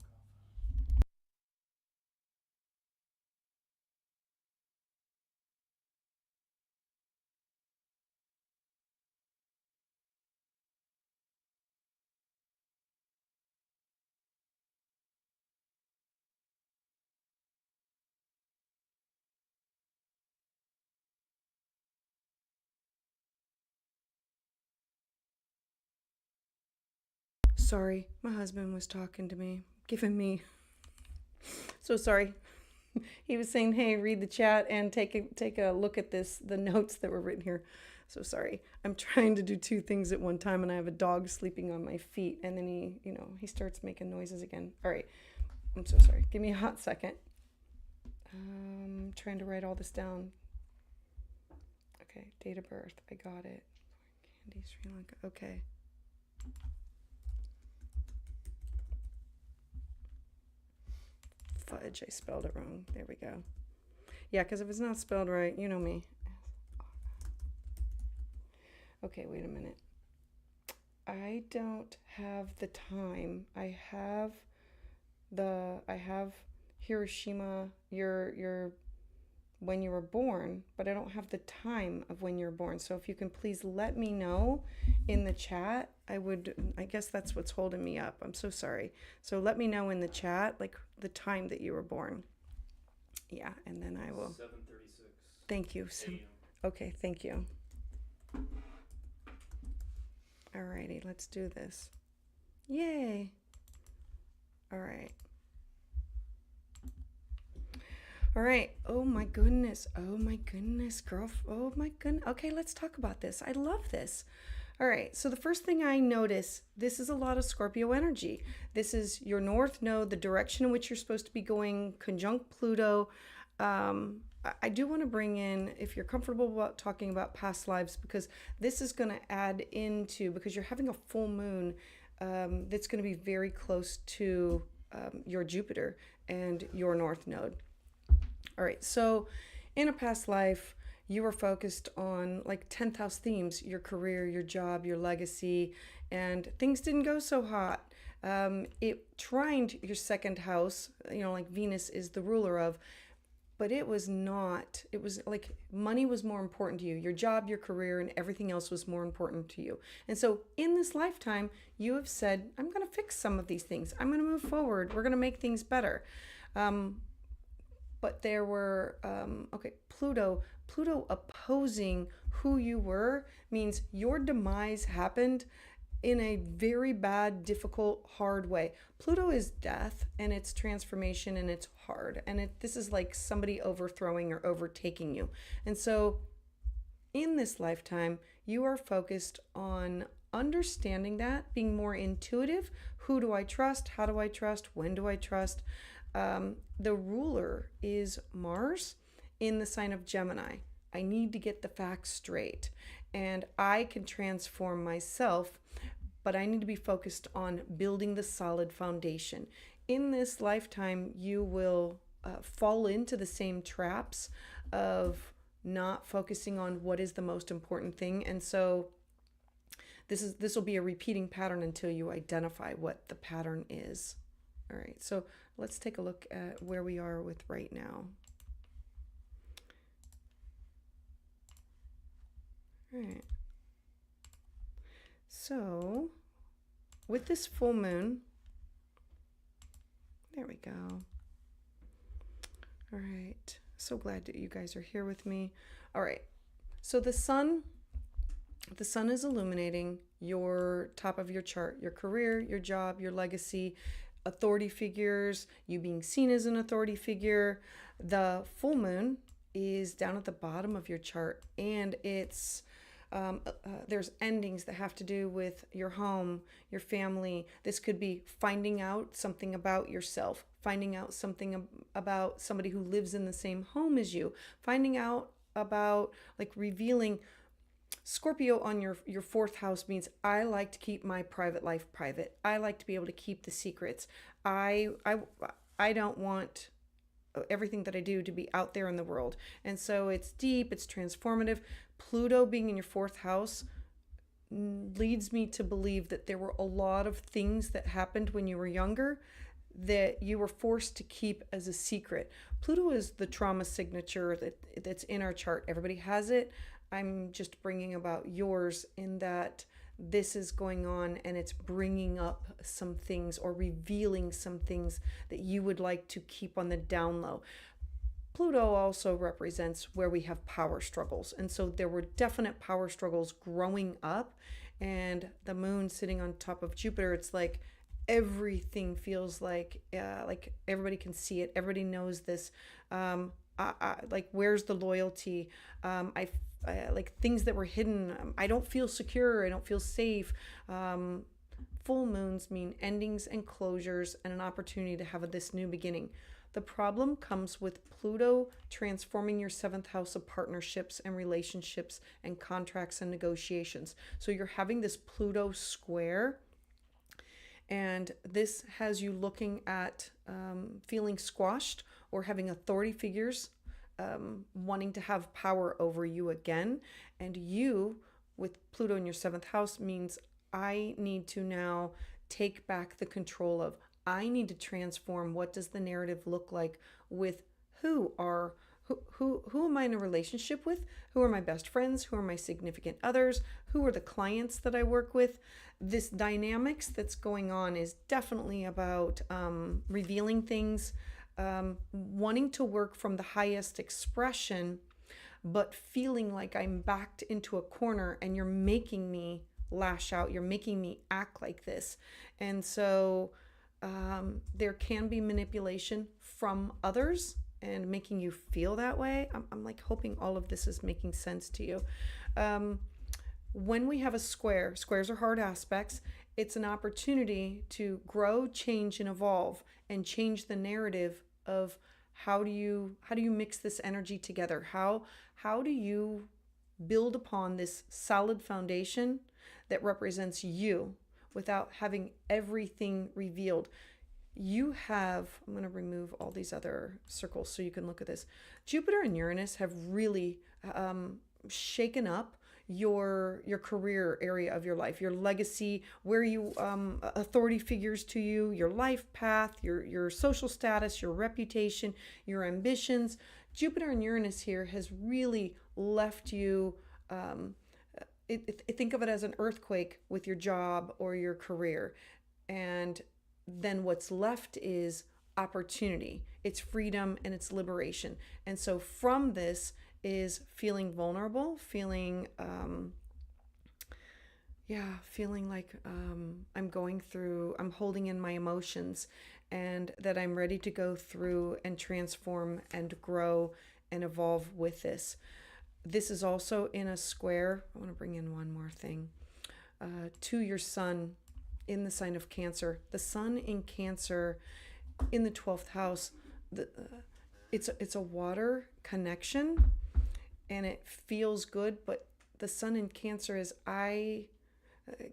Sorry, my husband was talking to me, giving me. So sorry. He was saying, "Hey, read the chat and take a look at the notes that were written here." So sorry. I'm trying to do 2 things at one time, and I have a dog sleeping on my feet, and then he starts making noises again. All right. I'm so sorry. Give me a hot second. I'm trying to write all this down. Okay, date of birth. I got it. Candy, Sri Lanka. Okay. Fudge, I spelled it wrong. There we go. Yeah, because if it's not spelled right, you know me. Okay, wait a minute. I don't have the time. I have Hiroshima, your when you were born, but I don't have the time of when you were born. So if you can please let me know in the chat, I guess that's what's holding me up. I'm so sorry. So let me know in the chat, like the time that you were born. Yeah, and then I will. 7:36. Thank you. Okay, thank you. Alrighty, let's do this. Yay. All right. All right. Oh my goodness. Girl. Oh my goodness. Okay, let's talk about this. I love this. All right. So the first thing I notice, this is a lot of Scorpio energy. This is your north node, the direction in which you're supposed to be going, conjunct Pluto. I do want to bring in, if you're comfortable about talking about past lives, because this is going to add into, because you're having a full moon that's going to be very close to your Jupiter and your North Node. All right, so in a past life, you were focused on like 10th house themes, your career, your job, your legacy, and things didn't go so hot. It trined your second house, like Venus is the ruler of, but it was not, it was like money was more important to you. Your job, your career, and everything else was more important to you. And so in this lifetime, you have said, I'm going to fix some of these things. I'm going to move forward. We're going to make things better. But there were, Pluto opposing who you were means your demise happened in a very bad, difficult, hard way. Pluto is death and it's transformation and it's hard. And this is like somebody overthrowing or overtaking you. And so in this lifetime, you are focused on understanding that, being more intuitive. Who do I trust? How do I trust? When do I trust? The ruler is Mars in the sign of Gemini. I need to get the facts straight and I can transform myself, but I need to be focused on building the solid foundation. In this lifetime, you will fall into the same traps of not focusing on what is the most important thing. And so this will be a repeating pattern until you identify what the pattern is. All right, so let's take a look at where we are with right now. All right. So with this full moon, there we go. All right. So glad that you guys are here with me. All right. So the sun is illuminating your top of your chart, your career, your job, your legacy, authority figures, you being seen as an authority figure. The full moon is down at the bottom of your chart, and it's there's endings that have to do with your home, your family. This could be finding out something about yourself, finding out something about somebody who lives in the same home as you, finding out about like revealing. Scorpio on your fourth house means I like to keep my private life private. I like to be able to keep the secrets. I don't want everything that I do to be out there in the world. And so it's deep, it's transformative. Pluto being in your fourth house leads me to believe that there were a lot of things that happened when you were younger that you were forced to keep as a secret. Pluto is the trauma signature that's in our chart. Everybody has it. I'm just bringing about yours in that this is going on and it's bringing up some things or revealing some things that you would like to keep on the down low. Pluto also represents where we have power struggles. And so there were definite power struggles growing up, and the moon sitting on top of Jupiter, it's like everything feels like everybody can see it. Everybody knows this. Like, where's the loyalty? Like things that were hidden. I don't feel secure. I don't feel safe. Full moons mean endings and closures and an opportunity to have this new beginning. The problem comes with Pluto transforming your seventh house of partnerships and relationships and contracts and negotiations. So you're having this Pluto square, and this has you looking at feeling squashed or having authority figures wanting to have power over you again. And you, with Pluto in your seventh house, means I need to now take back the control of, I need to transform. What does the narrative look like with who am I in a relationship with? Who are my best friends? Who are my significant others? Who are the clients that I work with? This dynamics that's going on is definitely about revealing things, wanting to work from the highest expression, but feeling like I'm backed into a corner and you're making me lash out. You're making me act like this. And so there can be manipulation from others and making you feel that way. I'm like hoping all of this is making sense to you. When we have a square, squares are hard aspects. It's an opportunity to grow, change, and evolve and change the narrative of How do you mix this energy together? How do you build upon this solid foundation that represents you without having everything revealed? You have, I'm going to remove all these other circles so you can look at this. Jupiter and Uranus have really shaken up your career area of your life, your legacy, where you authority figures to you, your life path, your social status, your reputation, your ambitions. Jupiter and Uranus here has really left you think of it as an earthquake with your job or your career, and then what's left is opportunity, it's freedom, and it's liberation. And so from this is feeling vulnerable, feeling feeling like I'm holding in my emotions, and that I'm ready to go through and transform and grow and evolve with this. This is also in a square. I want to bring in one more thing to your sun in the sign of Cancer. The sun in Cancer in the 12th house, it's a water connection, and it feels good, but the sun in Cancer is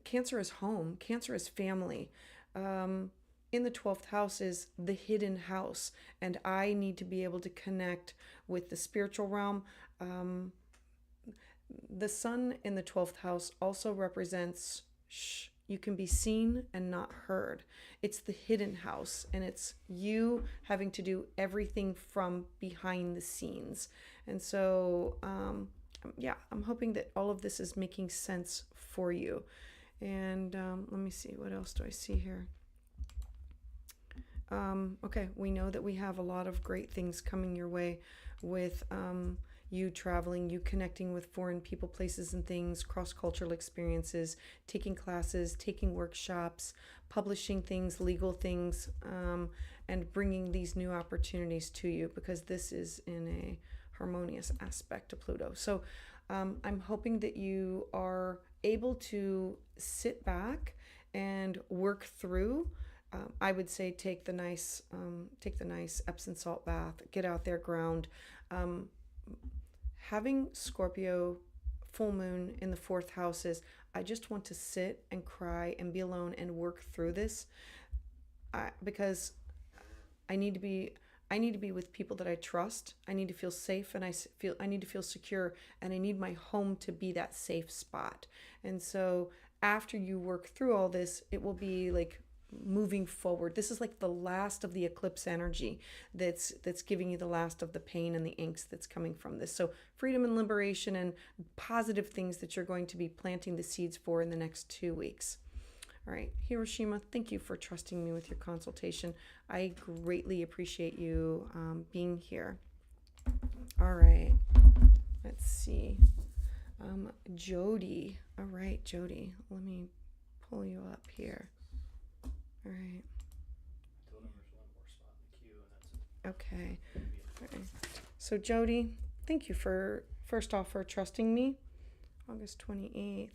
Cancer is home, Cancer is family. In the 12th house is the hidden house, and I need to be able to connect with the spiritual realm. The sun in the 12th house also represents you can be seen and not heard. It's the hidden house, and it's you having to do everything from behind the scenes. And so, I'm hoping that all of this is making sense for you. And let me see, what else do I see here? Okay, we know that we have a lot of great things coming your way with you traveling, you connecting with foreign people, places, and things, cross-cultural experiences, taking classes, taking workshops, publishing things, legal things, and bringing these new opportunities to you, because this is in a harmonious aspect to Pluto. So I'm hoping that you are able to sit back and work through. I would say take the nice Epsom salt bath, get out there, ground. Having Scorpio full moon in the 4th house is, I just want to sit and cry and be alone and work through this, because I need to be with people that I trust. I need to feel safe, and I need to feel secure, and I need my home to be that safe spot. And so after you work through all this, it will be like moving forward. This is like the last of the eclipse energy that's giving you the last of the pain and the angst that's coming from this. So freedom and liberation and positive things that you're going to be planting the seeds for in the next 2 weeks. All right, Hiroshima, thank you for trusting me with your consultation. I greatly appreciate you being here. All right, let's see. Jody. All right, Jody, let me pull you up here. All right. I told him there's one more spot in the queue, and that's it. Okay. All right. So Jody, thank you for trusting me. August 28th.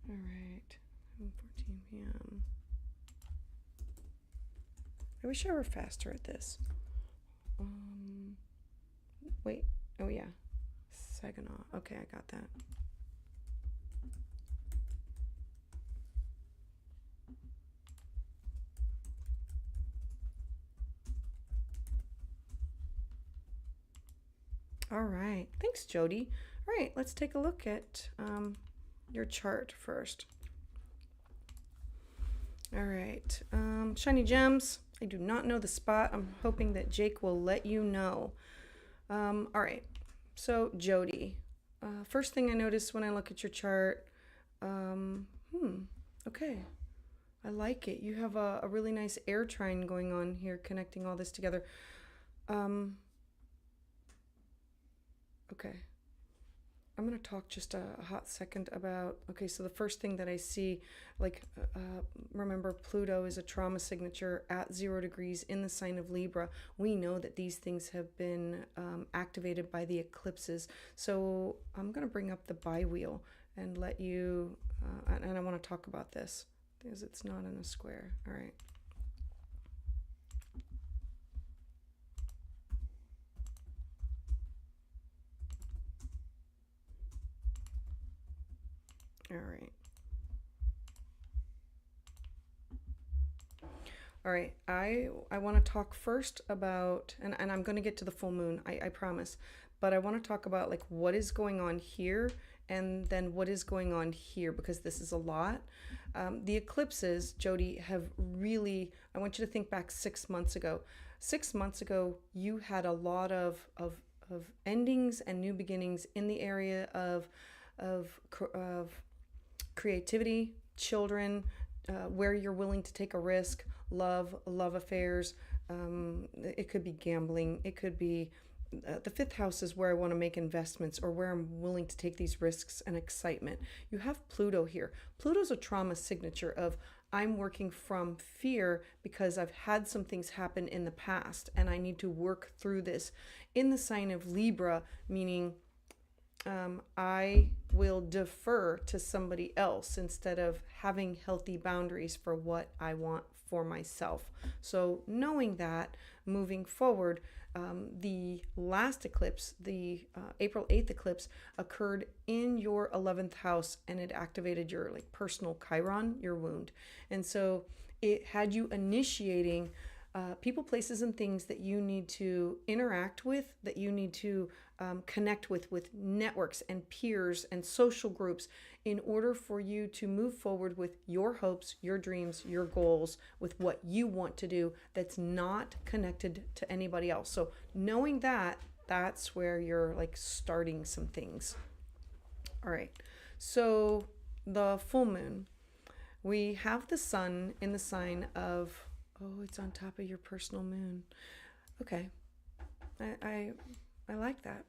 All right. 7:14 p.m. I wish I were faster at this. Wait. Oh yeah. Saginaw. Okay, I got that. All right. Thanks, Jody. All right, let's take a look at your chart first. All right. Shiny gems. I do not know the spot. I'm hoping that Jake will let you know. All right. So Jody, first thing I notice when I look at your chart, okay, I like it. You have a really nice air trine going on here, connecting all this together. Okay, I'm going to talk just a hot second about, okay, so the first thing that I see, like, remember Pluto is a trauma signature at 0 degrees in the sign of Libra. We know that these things have been activated by the eclipses. So I'm going to bring up the bi-wheel and let you, and I want to talk about this. because it's not in a square. All right. All right. All right, I want to talk first about, and I'm going to get to the full moon, I promise, but I want to talk about like what is going on here and then what is going on here, because this is a lot. The eclipses, Jody, have really, I want you to think back 6 months ago. 6 months ago, you had a lot of endings and new beginnings in the area of creativity, children, where you're willing to take a risk, love affairs. It could be gambling. It could be the fifth house is where I want to make investments or where I'm willing to take these risks and excitement. You have Pluto here. Pluto's a trauma signature of I'm working from fear because I've had some things happen in the past and I need to work through this. In the sign of Libra, meaning I will defer to somebody else instead of having healthy boundaries for what I want for myself. So knowing that, moving forward, the last eclipse, the April 8th eclipse, occurred in your 11th house, and it activated your like personal Chiron, your wound. And so it had you initiating people, places, and things that you need to interact with, that you need to connect with networks and peers and social groups in order for you to move forward with your hopes, your dreams, your goals, with what you want to do that's not connected to anybody else. So knowing that, that's where you're like starting some things. All right. So the full moon, we have the sun in the sign of, oh, it's on top of your personal moon. Okay. I like that.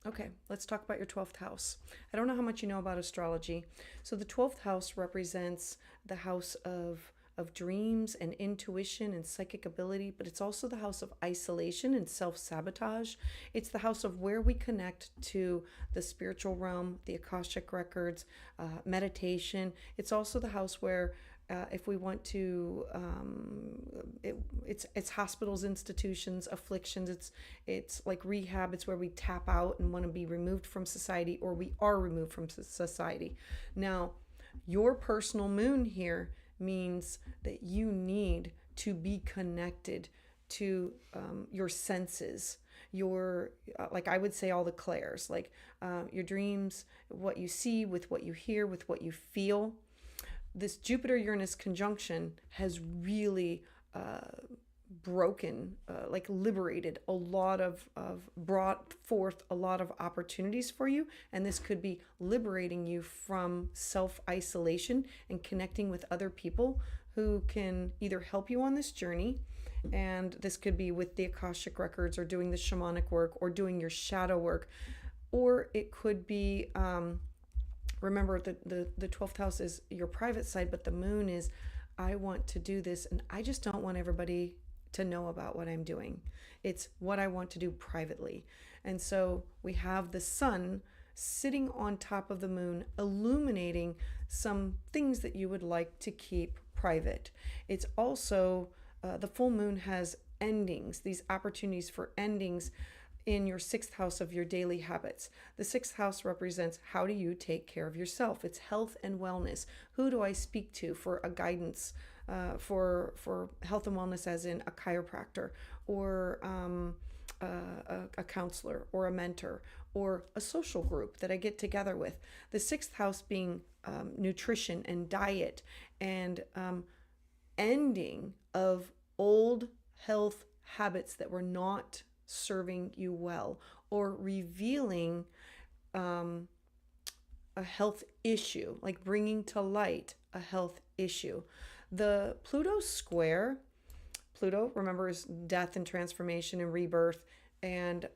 Okay, let's talk about your 12th house. I don't know how much you know about astrology. So the 12th house represents the house of dreams and intuition and psychic ability, but it's also the house of isolation and self-sabotage. It's the house of where we connect to the spiritual realm, the Akashic records, meditation. It's also the house where if we want to, it's hospitals, institutions, afflictions. It's like rehab. It's where we tap out and want to be removed from society, or we are removed from society. Now, your personal moon here means that you need to be connected to your senses, your like I would say all the clairs, like your dreams, what you see, with what you hear, with what you feel. This Jupiter-Uranus conjunction has really broken, like liberated a lot of brought forth a lot of opportunities for you. And this could be liberating you from self-isolation and connecting with other people who can either help you on this journey. And this could be with the Akashic records, or doing the shamanic work, or doing your shadow work. Or it could be, remember, the 12th house is your private side, but the moon is, I want to do this and I just don't want everybody to know about what I'm doing. It's what I want to do privately. And so we have the sun sitting on top of the moon, illuminating some things that you would like to keep private. It's also, the full moon has endings, these opportunities for endings in your 6th house of your daily habits. The 6th house represents, how do you take care of yourself? It's health and wellness. Who do I speak to for a guidance, for health and wellness, as in a chiropractor, or a counselor, or a mentor, or a social group that I get together with. The 6th house being nutrition and diet, and ending of old health habits that were not serving you well, or revealing a health issue, like bringing to light a health issue. The Pluto square, Pluto, remember, is death and transformation and rebirth. And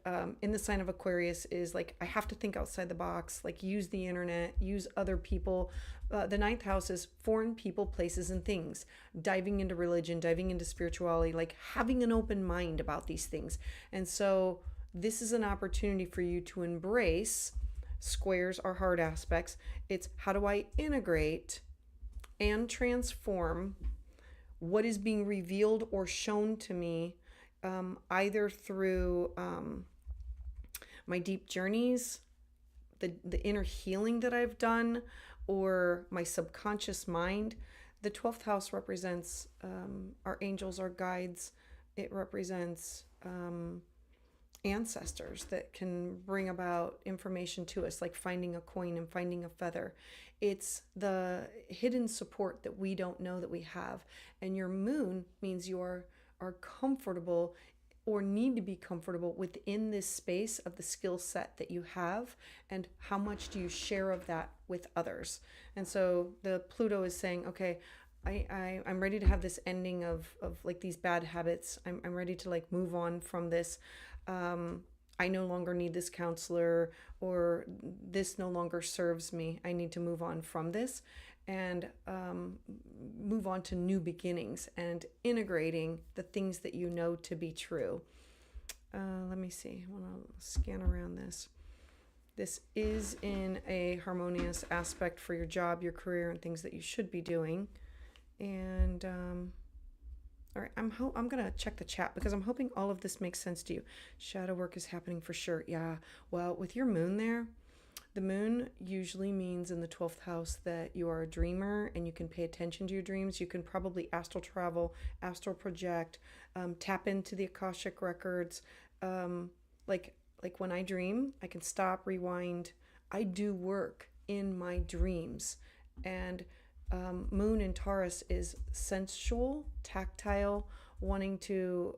in the sign of Aquarius is like, I have to think outside the box, like use the internet, use other people. The 9th house is foreign people, places, and things. Diving into religion, diving into spirituality, like having an open mind about these things. And so this is an opportunity for you to embrace. Squares are hard aspects. It's, how do I integrate and transform what is being revealed or shown to me, either through my deep journeys, the inner healing that I've done, or my subconscious mind. The 12th house represents our angels, our guides. It represents ancestors that can bring about information to us, like finding a coin and finding a feather. It's the hidden support that we don't know that we have. And your moon means you are comfortable or need to be comfortable within this space of the skill set that you have, and how much do you share of that with others. And so the Pluto is saying, okay, I'm ready to have this ending of like these bad habits. I'm ready to like move on from this. I no longer need this counselor, or this no longer serves me. I need to move on from this and move on to new beginnings and integrating the things that you know to be true. Let me see. I want to scan around this. This is in a harmonious aspect for your job, your career, and things that you should be doing. And all right, I'm gonna check the chat because I'm hoping all of this makes sense to you. Shadow work is happening for sure. Yeah. Well, with your moon there, the moon usually means in the 12th house that you are a dreamer and you can pay attention to your dreams. You can probably astral travel, astral project, tap into the Akashic records. Like when I dream, I can stop, rewind. I do work in my dreams. And moon in Taurus is sensual, tactile, wanting to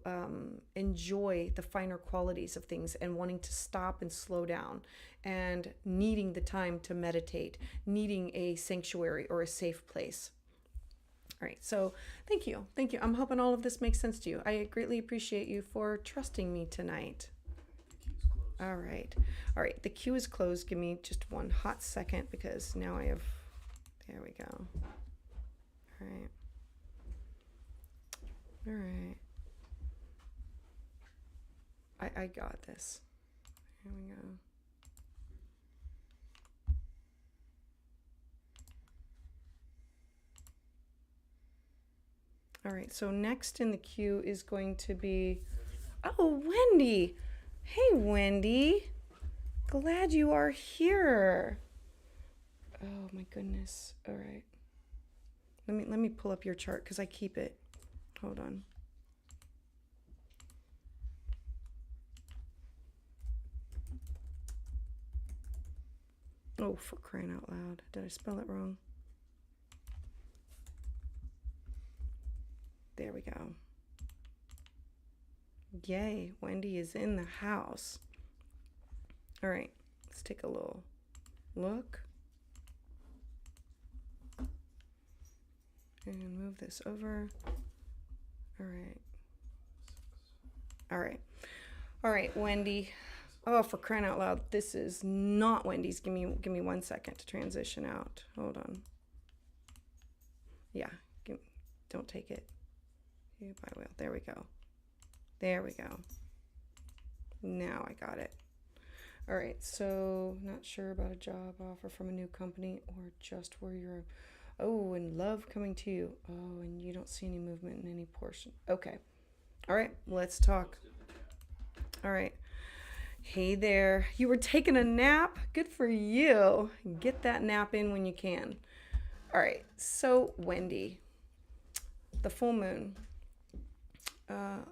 enjoy the finer qualities of things and wanting to stop and slow down and needing the time to meditate, needing a sanctuary or a safe place. All right, so thank you. I'm hoping all of this makes sense to you. I greatly appreciate you for trusting me tonight. All right, the queue is closed. Give me just one hot second because now I have, there we go. All right. I got this. Here we go. All right, so next in the queue is going to be, oh, Wendy. Hey, Wendy. Glad you are here. Oh my goodness. All right. Let me pull up your chart because I keep it. Hold on. Oh, for crying out loud. Did I spell it wrong? There we go. Yay, Wendy is in the house. All right, let's take a little look. And move this over. All right, Wendy. Oh, for crying out loud, this is not Wendy's. Give me 1 second to transition out. Hold on. Yeah, don't take it. By wheel. There we go. Now I got it. All right, so not sure about a job offer from a new company or just where you're, oh, and love coming to you. Oh, and you don't see any movement in any portion. Okay. All right, let's talk. All right. Hey there. You were taking a nap? Good for you. Get that nap in when you can. All right, so Wendy, the full moon.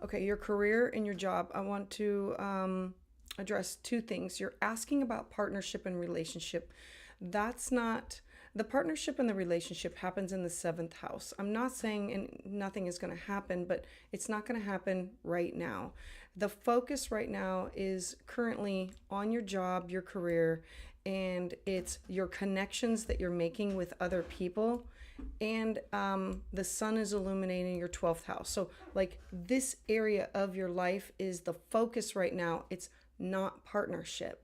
Okay, your career and your job. I want to address two things. You're asking about partnership and relationship. That's not, the partnership and the relationship happens in the 7th house. I'm not saying nothing is going to happen, but it's not going to happen right now. The focus right now is currently on your job, your career, and it's your connections that you're making with other people. And the sun is illuminating your 12th house. So like this area of your life is the focus right now. It's not partnership.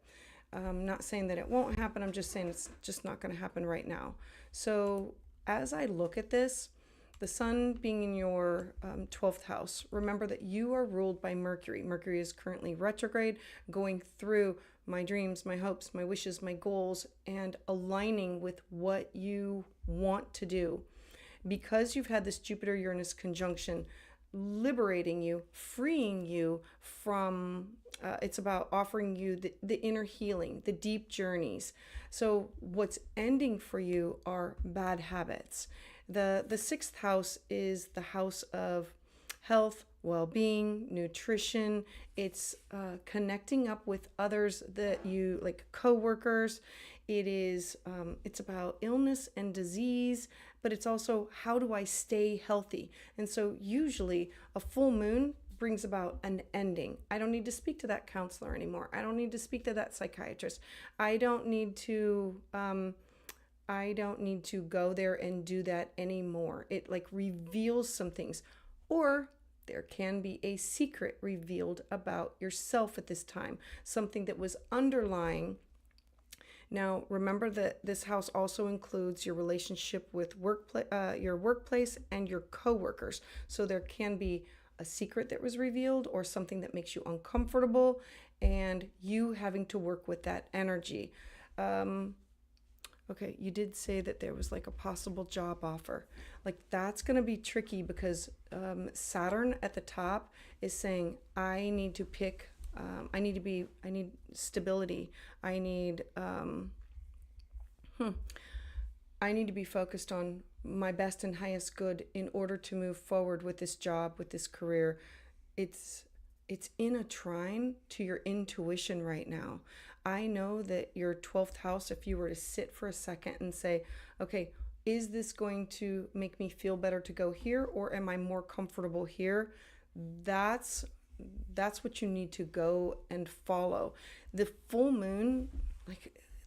I'm not saying that it won't happen. I'm just saying it's just not going to happen right now. So as I look at this, the sun being in your 12th house, remember that you are ruled by Mercury. Mercury is currently retrograde, going through my dreams, my hopes, my wishes, my goals, and aligning with what you want to do. because you've had this Jupiter-Uranus conjunction liberating you, freeing you from, it's about offering you the inner healing, the deep journeys. So what's ending for you are bad habits. The sixth house is the house of health, well-being, nutrition. It's connecting up with others that you like, co-workers. It's about illness and disease, but it's also how do I stay healthy? And so usually a full moon brings about an ending. I don't need to speak to that counselor anymore. I don't need to speak to that psychiatrist. I don't need to go there and do that anymore. It like reveals some things. Or there can be a secret revealed about yourself at this time, something that was underlying. Now, remember that this house also includes your relationship with your workplace and your coworkers. So there can be a secret that was revealed or something that makes you uncomfortable and you having to work with that energy. Okay, you did say that there was like a possible job offer. Like that's going to be tricky because Saturn at the top is saying, I need to pick, I need stability. I need to be focused on my best and highest good in order to move forward with this job, with this career. It's in a trine to your intuition right now. I know that your 12th house, if you were to sit for a second and say, okay, is this going to make me feel better to go here, or am I more comfortable here? That's what you need to go and follow. The full moon,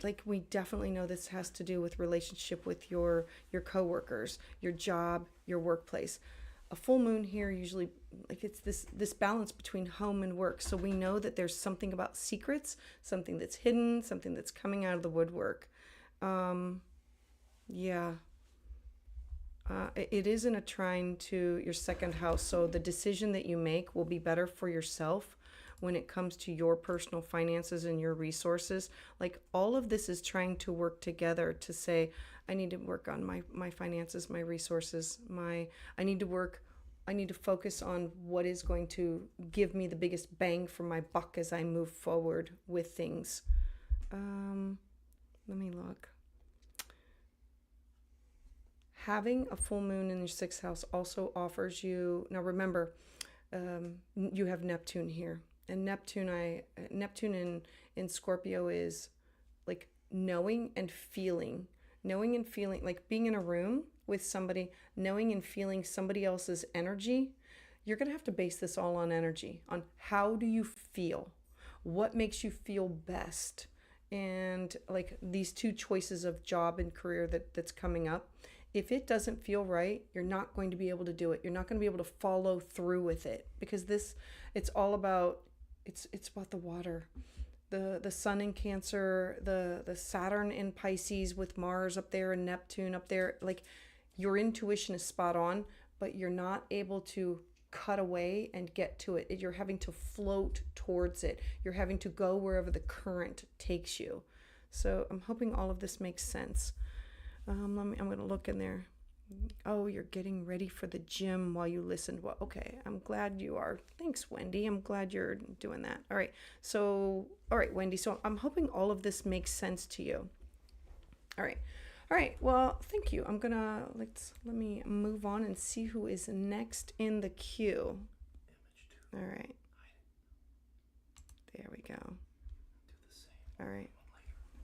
like we definitely know this has to do with relationship with your coworkers, your job, your workplace. A full moon here usually, like it's this balance between home and work. So we know that there's something about secrets, something that's hidden, something that's coming out of the woodwork. It is in a trine to your second house. So the decision that you make will be better for yourself when it comes to your personal finances and your resources. Like all of this is trying to work together to say, I need to work on my finances, my resources, I need to focus on what is going to give me the biggest bang for my buck as I move forward with things. Let me look. Having a full moon in your sixth house also offers you, now remember, you have Neptune here. And Neptune in Scorpio is like knowing and feeling, like being in a room with somebody, knowing and feeling somebody else's energy. You're going to have to base this all on energy, on how do you feel? What makes you feel best? And like these two choices of job and career that's coming up. If it doesn't feel right, you're not going to be able to do it. You're not going to be able to follow through with it because it's all about, it's about the water. The sun in Cancer, the Saturn in Pisces with Mars up there and Neptune up there, like your intuition is spot on, but you're not able to cut away and get to it. You're having to float towards it. You're having to go wherever the current takes you. So I'm hoping all of this makes sense. I'm going to look in there. Oh, you're getting ready for the gym while you listened. Well, okay. I'm glad you are. Thanks, Wendy. I'm glad you're doing that. All right, Wendy. So I'm hoping all of this makes sense to you. All right. Well, thank you. I'm going to, let me move on and see who is next in the queue. All right. There we go. All right,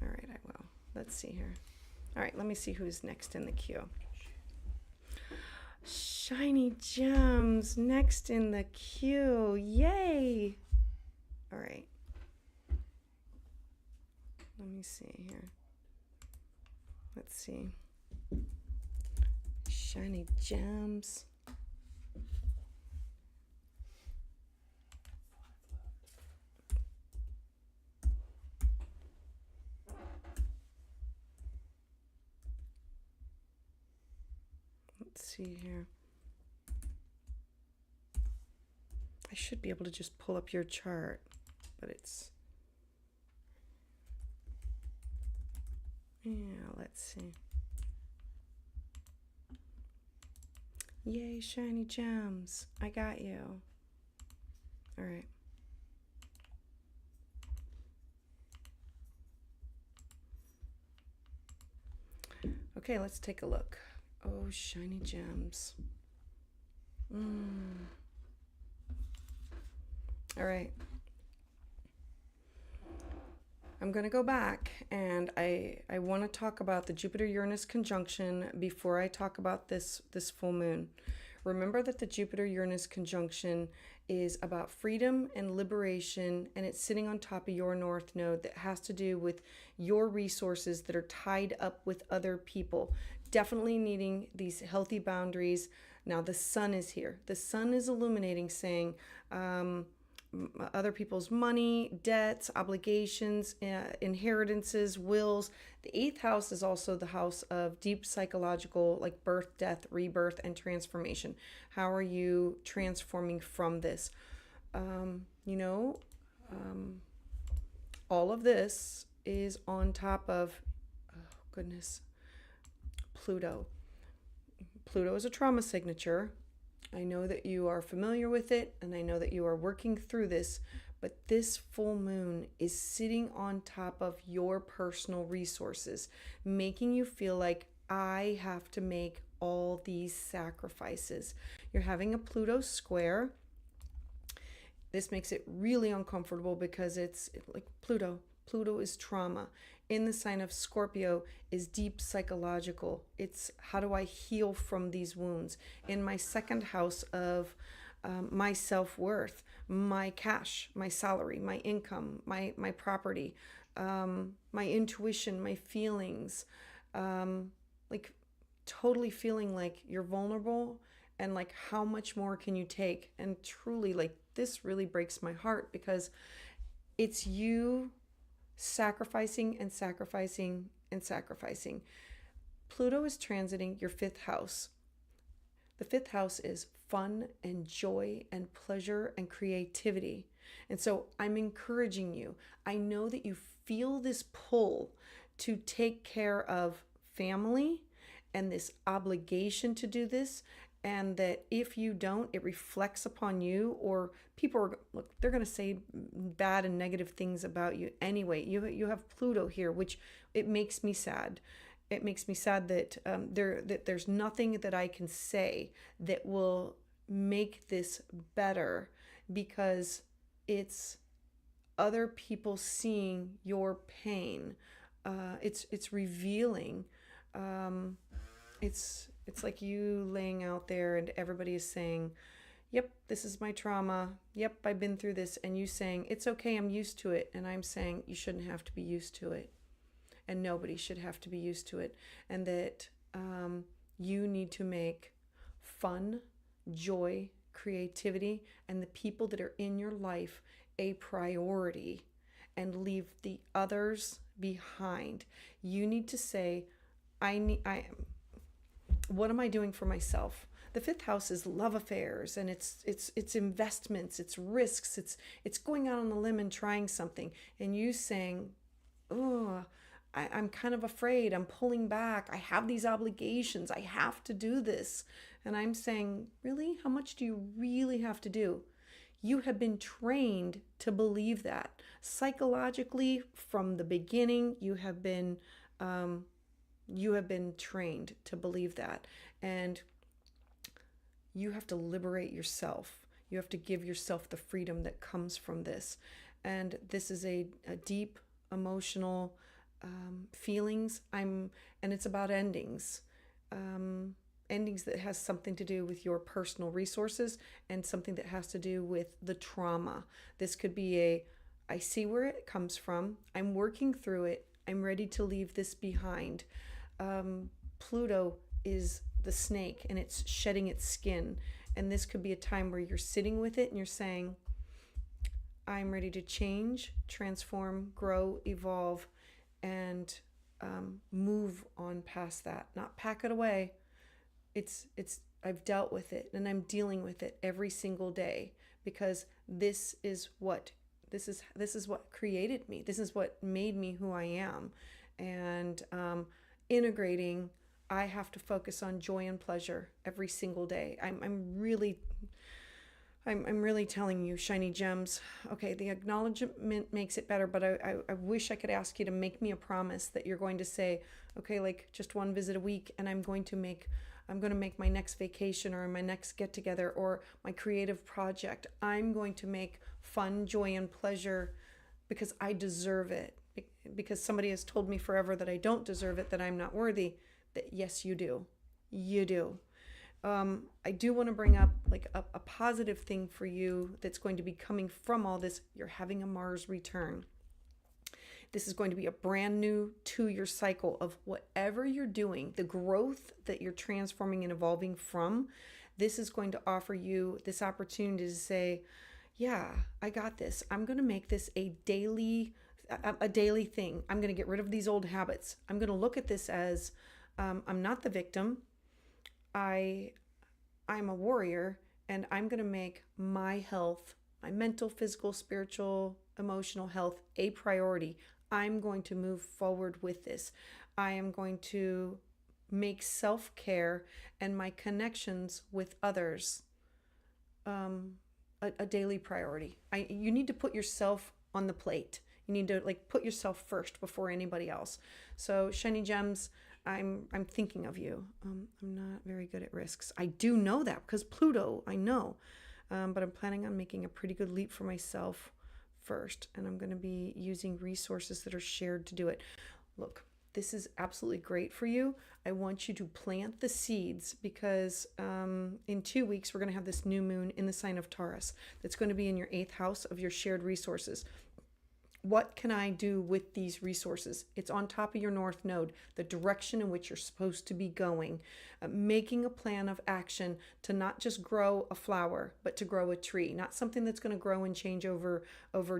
I will. Let's see here. All right, let me see who's next in the queue. Shiny Gems next in the queue. Yay! All right. Let me see here. Let's see. Shiny Gems. Let's see here. I should be able to just pull up your chart, but it's... Yeah, let's see. Yay, shiny gems. I got you. All right. Okay, let's take a look. Oh, shiny gems. All right. I'm going to go back, and I want to talk about the Jupiter-Uranus conjunction before I talk about this full moon. Remember that the Jupiter-Uranus conjunction is about freedom and liberation, and it's sitting on top of your North Node that has to do with your resources that are tied up with other people. Definitely needing these healthy boundaries. Now the sun is here. The sun is illuminating, saying, other people's money, debts, obligations, inheritances, wills. The eighth house is also the house of deep psychological, like birth, death, rebirth, and transformation. How are you transforming from this? All of this is on top of, oh goodness, Pluto. Pluto is a trauma signature. I know that you are familiar with it, and I know that you are working through this, but this full moon is sitting on top of your personal resources, making you feel like I have to make all these sacrifices. You're having a Pluto square. This makes it really uncomfortable because it's like Pluto. Pluto is trauma. In the sign of Scorpio is deep psychological. It's how do I heal from these wounds? In my second house of my self-worth, my cash, my salary, my income, my property, my intuition, my feelings, like totally feeling like you're vulnerable and like how much more can you take? And truly, like this really breaks my heart because it's you sacrificing and sacrificing and sacrificing. Pluto is transiting your fifth house. The fifth house is fun and joy and pleasure and creativity. And so I'm encouraging you. I know that you feel this pull to take care of family and this obligation to do this, and that if you don't, it reflects upon you, or people are, look, they're going to say bad and negative things about you anyway. You have Pluto here, which it makes me sad. It makes me sad that there's nothing that I can say that will make this better, because it's other people seeing your pain. It's revealing. It's like you laying out there and everybody is saying, yep, this is my trauma. Yep, I've been through this. And you saying, it's okay, I'm used to it. And I'm saying, you shouldn't have to be used to it. And nobody should have to be used to it. And that you need to make fun, joy, creativity, and the people that are in your life a priority, and leave the others behind. You need to say, what am I doing for myself? The fifth house is love affairs, and it's investments, it's risks, it's going out on a limb and trying something. And you saying, oh, I'm kind of afraid, I'm pulling back, I have these obligations, I have to do this. And I'm saying, really? How much do you really have to do? You have been trained to believe that. Psychologically, from the beginning, you have been trained to believe that. And you have to liberate yourself. You have to give yourself the freedom that comes from this. And this is a deep emotional feelings. And it's about endings. Endings that has something to do with your personal resources and something that has to do with the trauma. This could be I see where it comes from. I'm working through it. I'm ready to leave this behind. Pluto is the snake, and it's shedding its skin. And this could be a time where you're sitting with it and you're saying, I'm ready to change, transform, grow, evolve, and move on past that. Not pack it away. I've dealt with it, and I'm dealing with it every single day, because this is what created me. This is what made me who I am. And integrating I have to focus on joy and pleasure every single day. I'm really telling you, shiny gems. Okay, the acknowledgement makes it better, but I wish I could ask you to make me a promise that you're going to say, okay, like just one visit a week, and I'm going to make my next vacation or my next get together or my creative project. I'm going to make fun, joy, and pleasure because I deserve it. Because somebody has told me forever that I don't deserve it, that I'm not worthy. That yes, you do. You do. I do want to bring up like a positive thing for you that's going to be coming from all this. You're having a Mars return. This is going to be a brand new 2-year cycle of whatever you're doing, the growth that you're transforming and evolving from. This is going to offer you this opportunity to say, yeah, I got this. I'm going to make this a daily thing. I'm going to get rid of these old habits. I'm going to look at this as I'm not the victim. I'm a warrior, and I'm going to make my health, my mental, physical, spiritual, emotional health a priority. I'm going to move forward with this. I am going to make self-care and my connections with others a daily priority. You need to put yourself on the plate. You need to like put yourself first before anybody else. So shiny gems, I'm thinking of you. I'm not very good at risks. I do know that because Pluto, I know. But I'm planning on making a pretty good leap for myself first. And I'm going to be using resources that are shared to do it. Look, this is absolutely great for you. I want you to plant the seeds because in 2 weeks, we're going to have this new moon in the sign of Taurus. That's going to be in your 8th house of your shared resources. What can I do with these resources? It's on top of your north node, the direction in which you're supposed to be going, making a plan of action to not just grow a flower, but to grow a tree, not something that's going to grow and change over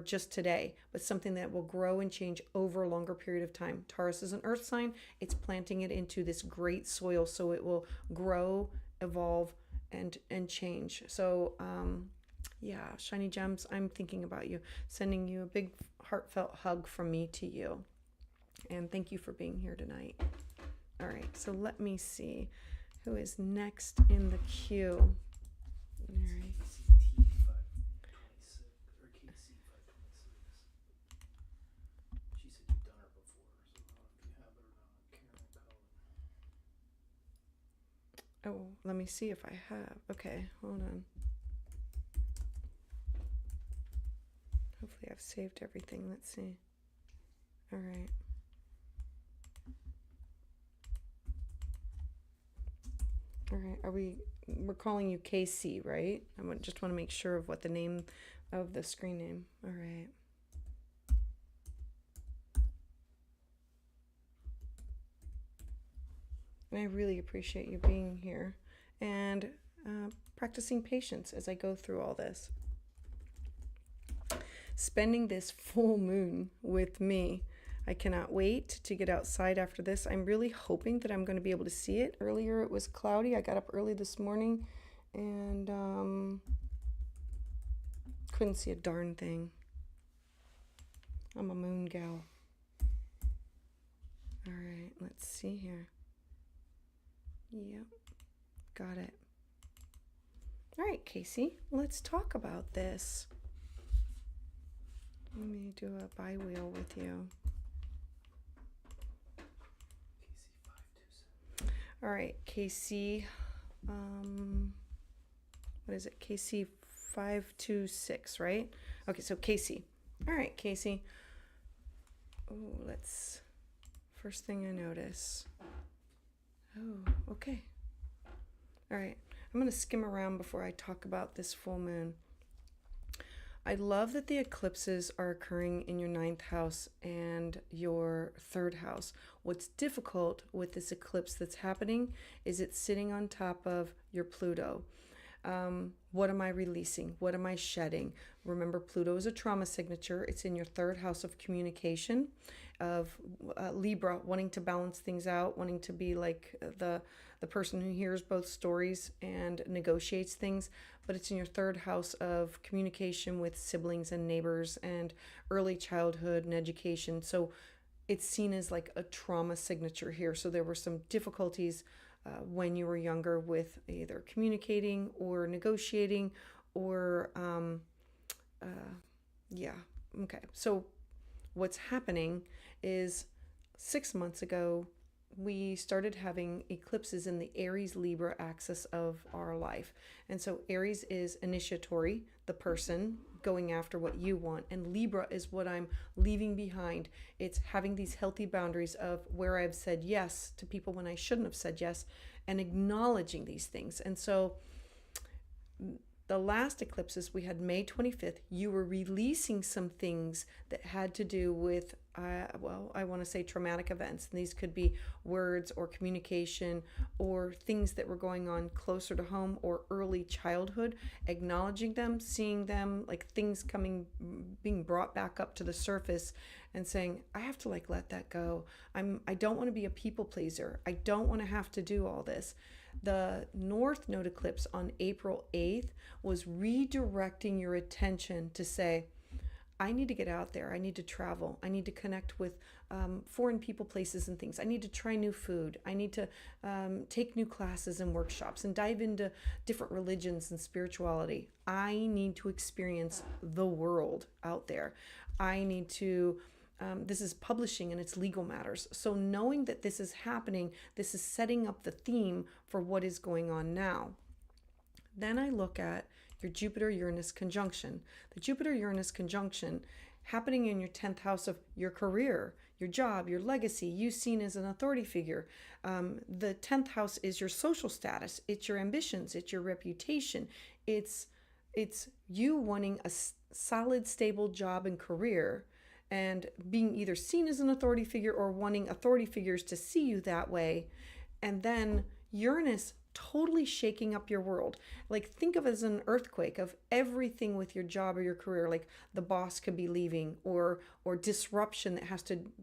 just today, but something that will grow and change over a longer period of time. Taurus is an earth sign. It's planting it into this great soil so it will grow, evolve, and change. So, yeah, shiny gems, I'm thinking about you, sending you a big heartfelt hug from me to you. And thank you for being here tonight. All right, so let me see who is next in the queue. All right. She said you've done her before, so I don't know if you have it or not. Oh, let me see if I have. Okay, hold on. Hopefully I've saved everything. Let's see. All right. All right. We're calling you KC, right? Just want to make sure of what the name of the screen name. All right. And I really appreciate you being here and practicing patience as I go through all this. Spending this full moon with me. I cannot wait to get outside after this. I'm really hoping that I'm going to be able to see it. Earlier it was cloudy. I got up early this morning and couldn't see a darn thing. I'm a moon gal. All right, let's see here. Yep, got it. All right, Casey, let's talk about this. Let me do a bi-wheel with you. All right, KC, what is it? KC 526, right? Okay, so KC. All right, Casey. Oh, first thing I notice. Oh, okay. All right, I'm going to skim around before I talk about this full moon. I love that the eclipses are occurring in your 9th house and your 3rd house. What's difficult with this eclipse that's happening is it's sitting on top of your Pluto. What am I releasing? What am I shedding? Remember, Pluto is a trauma signature. It's in your 3rd house of communication, of Libra, wanting to balance things out, wanting to be like the person who hears both stories and negotiates things. But it's in your 3rd house of communication with siblings and neighbors and early childhood and education. So it's seen as like a trauma signature here. So there were some difficulties when you were younger with either communicating or negotiating or, yeah. Okay. So what's happening is 6 months ago, we started having eclipses in the Aries Libra axis of our life. And so Aries is initiatory, the person going after what you want. And Libra is what I'm leaving behind. It's having these healthy boundaries of where I've said yes to people when I shouldn't have said yes and acknowledging these things. And so the last eclipses we had May 25th, you were releasing some things that had to do with, I want to say traumatic events. And these could be words or communication or things that were going on closer to home or early childhood, acknowledging them, seeing them, like things being brought back up to the surface and saying, I have to like let that go. I don't want to be a people pleaser. I don't want to have to do all this. The North Node eclipse on April 8th was redirecting your attention to say, I need to get out there. I need to travel. I need to connect with foreign people, places, and things. I need to try new food. I need to take new classes and workshops and dive into different religions and spirituality. I need to experience the world out there. I need to this is publishing and it's legal matters. So knowing that this is happening, this is setting up the theme for what is going on now. Then I look at your Jupiter-Uranus conjunction. The Jupiter-Uranus conjunction happening in your 10th house of your career, your job, your legacy, you seen as an authority figure. The 10th house is your social status. It's your ambitions. It's your reputation. It's you wanting a solid, stable job and career, and being either seen as an authority figure or wanting authority figures to see you that way. And then Uranus totally shaking up your world. Like think of it as an earthquake of everything with your job or your career. Like the boss could be leaving or disruption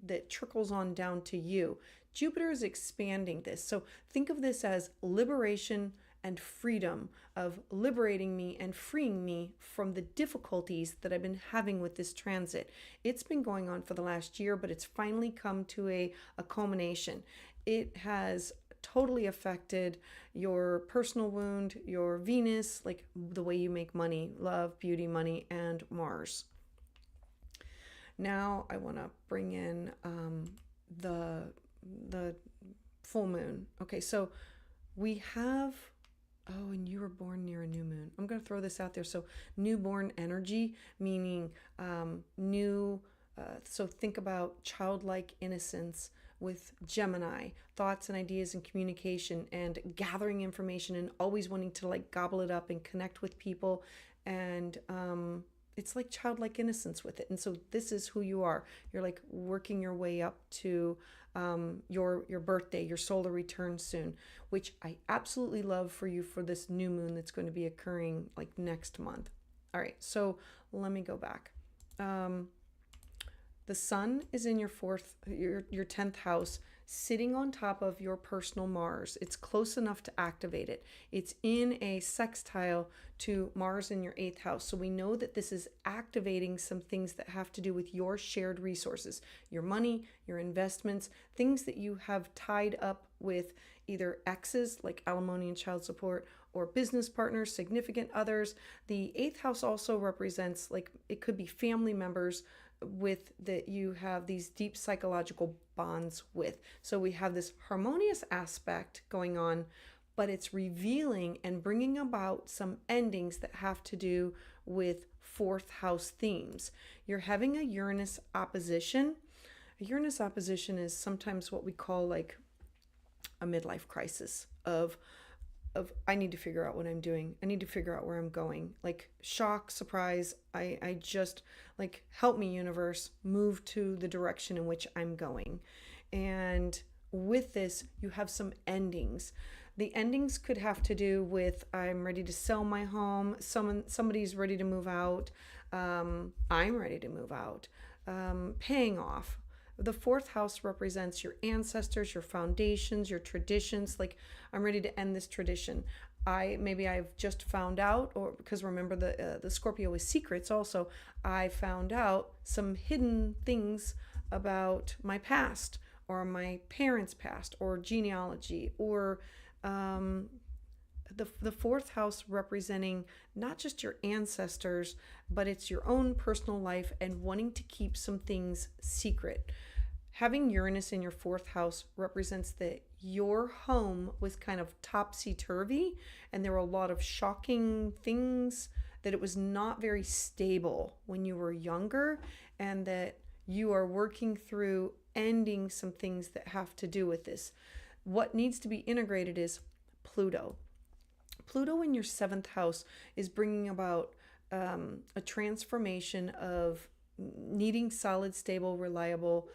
that trickles on down to you. Jupiter is expanding this. So think of this as liberation and freedom, of liberating me and freeing me from the difficulties that I've been having with this transit. It's been going on for the last year, but it's finally come to a culmination. It has totally affected your personal wound, your Venus, like the way you make money, love, beauty, money, and Mars. Now I want to bring in the full moon. Okay, so we have, oh, and you were born near a new moon. I'm going to throw this out there. So newborn energy, meaning new, so think about childlike innocence with Gemini, thoughts and ideas and communication and gathering information and always wanting to like gobble it up and connect with people. And it's like childlike innocence with it. And so this is who you are. You're like working your way up to your birthday, your solar return soon, which I absolutely love for you for this new moon that's going to be occurring like next month. All right, so let me go back. The sun is in your 10th house, sitting on top of your personal Mars. It's close enough to activate it. It's in a sextile to Mars in your 8th house. So we know that this is activating some things that have to do with your shared resources, your money, your investments, things that you have tied up with either exes like alimony and child support or business partners, significant others. The 8th house also represents, like, it could be family members with that you have these deep psychological bonds with. So we have this harmonious aspect going on, but it's revealing and bringing about some endings that have to do with 4th house themes. You're having a Uranus opposition. A Uranus opposition is sometimes what we call like a midlife crisis of I need to figure out what I'm doing. I need to figure out where I'm going. Like shock, surprise. I just like, help me, universe, move to the direction in which I'm going. And with this, you have some endings. The endings could have to do with I'm ready to sell my home. Somebody's ready to move out. I'm ready to move out. Paying off. The 4th house represents your ancestors, your foundations, your traditions. Like, I'm ready to end this tradition. Maybe I've just found out, or because remember the Scorpio is secrets also, I found out some hidden things about my past or my parents' past or genealogy or the fourth house representing not just your ancestors, but it's your own personal life and wanting to keep some things secret. Having Uranus in your fourth house represents that your home was kind of topsy-turvy and there were a lot of shocking things, that it was not very stable when you were younger, and that you are working through ending some things that have to do with this. What needs to be integrated is Pluto. Pluto in your seventh house is bringing about a transformation of needing solid, stable, reliable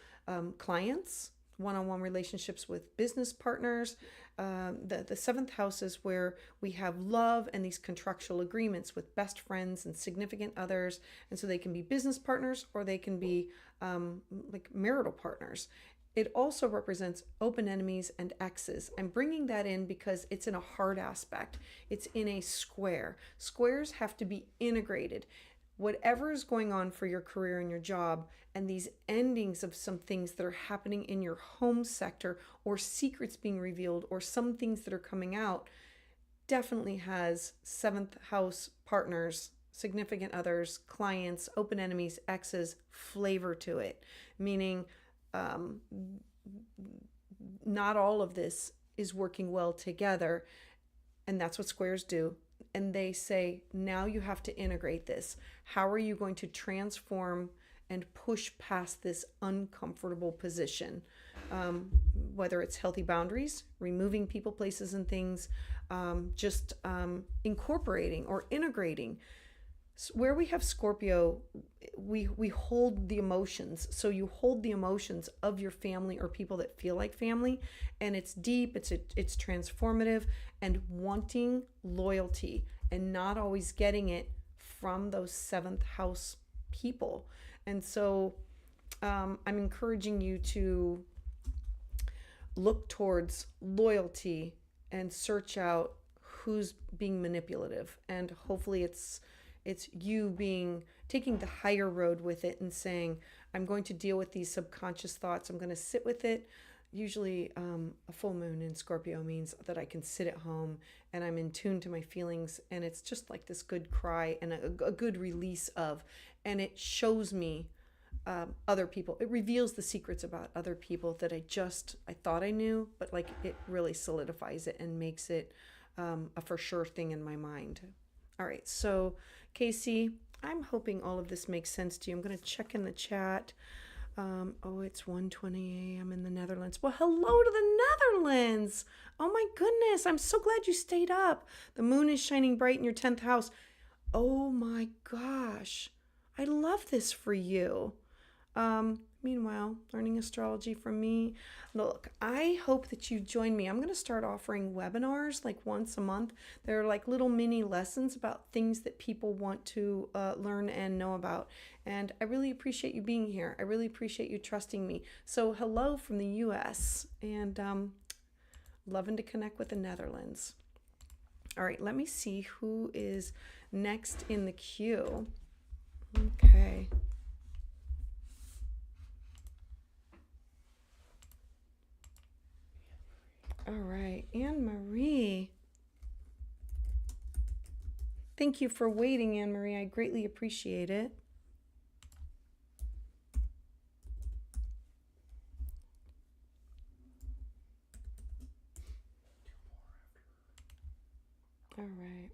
clients, one-on-one relationships with business partners. The seventh house is where we have love and these contractual agreements with best friends and significant others. And so they can be business partners or they can be like marital partners. It also represents open enemies and exes. I'm bringing that in because it's in a hard aspect. It's in a square. Squares have to be integrated. Whatever is going on for your career and your job, and these endings of some things that are happening in your home sector, or secrets being revealed, or some things that are coming out, definitely has seventh house partners, significant others, clients, open enemies, exes flavor to it. Meaning, not all of this is working well together, and that's what squares do. And they say, now you have to integrate this. How are you going to transform and push past this uncomfortable position? Whether it's healthy boundaries, removing people, places, and things, just incorporating or integrating. Where we have Scorpio, we hold the emotions. So you hold the emotions of your family or people that feel like family, and it's deep, it's transformative, and wanting loyalty and not always getting it from those seventh house people. And so I'm encouraging you to look towards loyalty and search out who's being manipulative, and hopefully it's you taking the higher road with it and saying, I'm going to deal with these subconscious thoughts. I'm going to sit with it. Usually a full moon in Scorpio means that I can sit at home and I'm in tune to my feelings, and it's just like this good cry and a good release of, and it shows me other people. It reveals the secrets about other people that I thought I knew, but like it really solidifies it and makes it a for sure thing in my mind. All right, so Casey, I'm hoping all of this makes sense to you. I'm going to check in the chat. It's 1:20 a.m. in the Netherlands. Well, hello to the Netherlands. Oh my goodness, I'm so glad you stayed up. The moon is shining bright in your 10th house. Oh my gosh, I love this for you. Meanwhile, learning astrology from me. Look, I hope that you join me. I'm going to start offering webinars like once a month. They're like little mini lessons about things that people want to learn and know about. And I really appreciate you being here. I really appreciate you trusting me. So hello from the US, and loving to connect with the Netherlands. All right, let me see who is next in the queue. Okay. All right, Anne-Marie. Thank you for waiting, Anne-Marie. I greatly appreciate it. All right.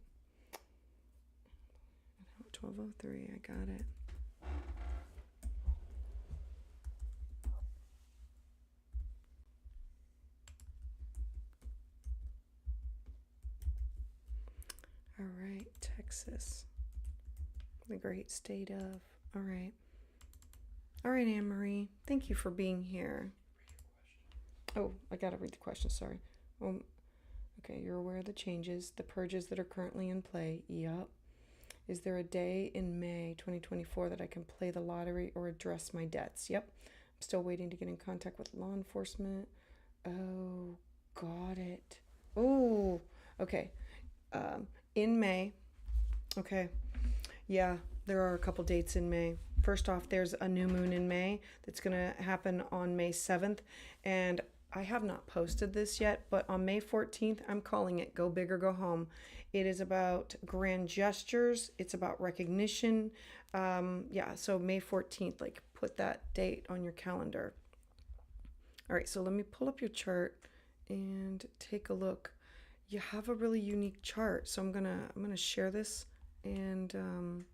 12:03, I got it. All right, Texas, the great state of. All right, Anne-Marie, thank you for being here. Oh, I gotta read the question, sorry. Okay, you're aware of the changes, the purges that are currently in play. Yup. Is there a day in May 2024 that I can play the lottery or address my debts? Yep. I'm still waiting to get in contact with law enforcement. Oh, got it. Oh, okay. In May. Okay. Yeah, there are a couple dates in May first off, there's a new moon in May that's going to happen on May 7th. And I have not posted this yet, but on May 14th, I'm calling it Go Big or Go Home. It is about grand gestures. It's about recognition. Yeah, so May 14th, like put that date on your calendar. All right, so let me pull up your chart and take a look. You have a really unique chart, so I'm gonna share this. And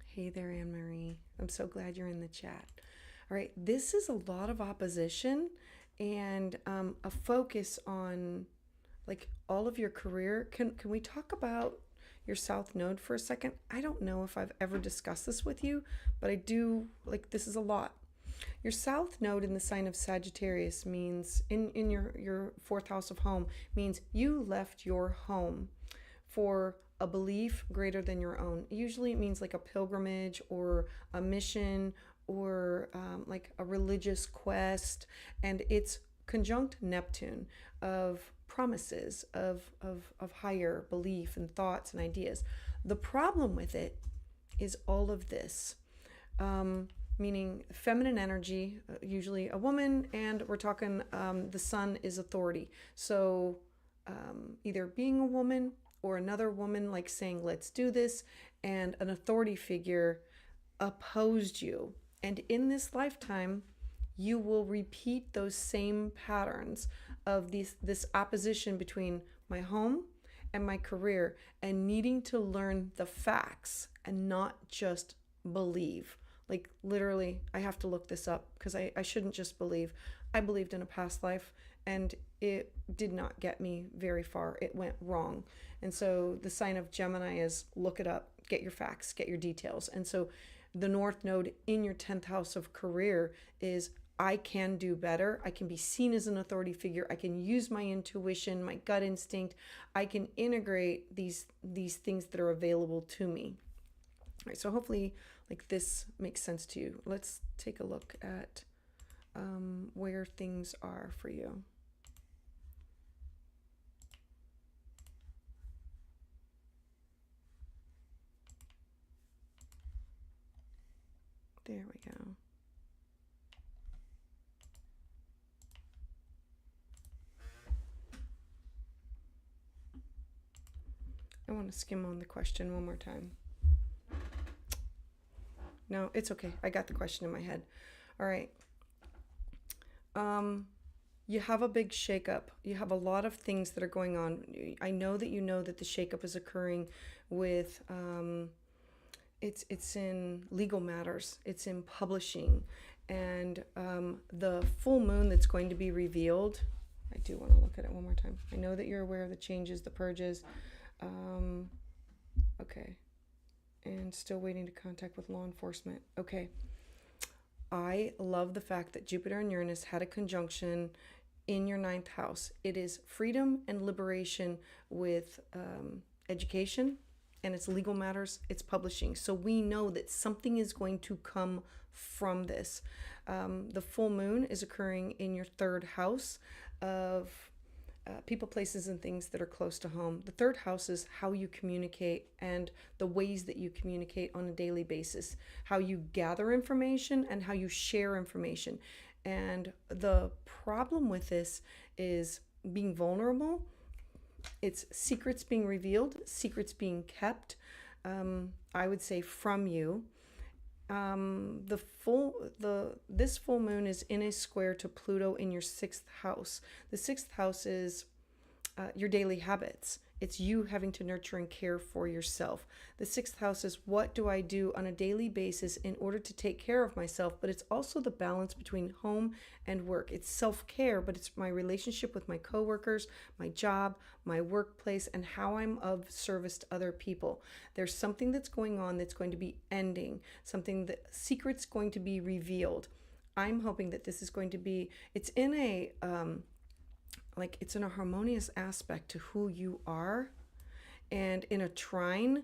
hey there, Anarie. I'm so glad you're in the chat. All right, this is a lot of opposition and a focus on like all of your career. Can we talk about your South Node for a second? I don't know if I've ever discussed this with you, but I do, like, this is a lot. Your South Node in the sign of Sagittarius means, in your fourth house of home, means you left your home for a belief greater than your own. Usually it means like a pilgrimage or a mission or like a religious quest, and it's conjunct Neptune of promises of higher belief and thoughts and ideas. The problem with it is all of this, meaning feminine energy, usually a woman, and we're talking the sun is authority. So either being a woman or another woman, like saying, let's do this, and an authority figure opposed you. And in this lifetime, you will repeat those same patterns of this opposition between my home and my career, and needing to learn the facts and not just believe. Like literally, I have to look this up because I shouldn't just believe. I believed in a past life and it did not get me very far. It went wrong. And so the sign of Gemini is look it up, get your facts, get your details. And so the North Node in your 10th house of career is I can do better. I can be seen as an authority figure. I can use my intuition, my gut instinct. I can integrate these things that are available to me. All right, so hopefully like this makes sense to you. Let's take a look at where things are for you. There we go. I want to skim on the question one more time. No, it's okay. I got the question in my head. All right. You have a big shakeup. You have a lot of things that are going on. I know that you know that the shakeup is occurring with it's in legal matters. It's in publishing, and the full moon that's going to be revealed. I do want to look at it one more time. I know that you're aware of the changes, the purges. Okay. And still waiting to contact with law enforcement. Okay. I love the fact that Jupiter and Uranus had a conjunction in your 9th house. It is freedom and liberation with education, and it's legal matters, it's publishing. So we know that something is going to come from this. The full moon is occurring in your 3rd house of people, places, and things that are close to home. The 3rd house is how you communicate and the ways that you communicate on a daily basis, how you gather information and how you share information. And the problem with this is being vulnerable. It's secrets being revealed, secrets being kept, I would say from you. This full moon is in a square to Pluto in your 6th house. The 6th house is your daily habits. It's you having to nurture and care for yourself. The 6th house is what do I do on a daily basis in order to take care of myself, but it's also the balance between home and work. It's self-care, but it's my relationship with my coworkers, my job, my workplace, and how I'm of service to other people. There's something that's going on that's going to be ending, something that secret's going to be revealed. I'm hoping that this is going to be, it's in a it's in a harmonious aspect to who you are, and in a trine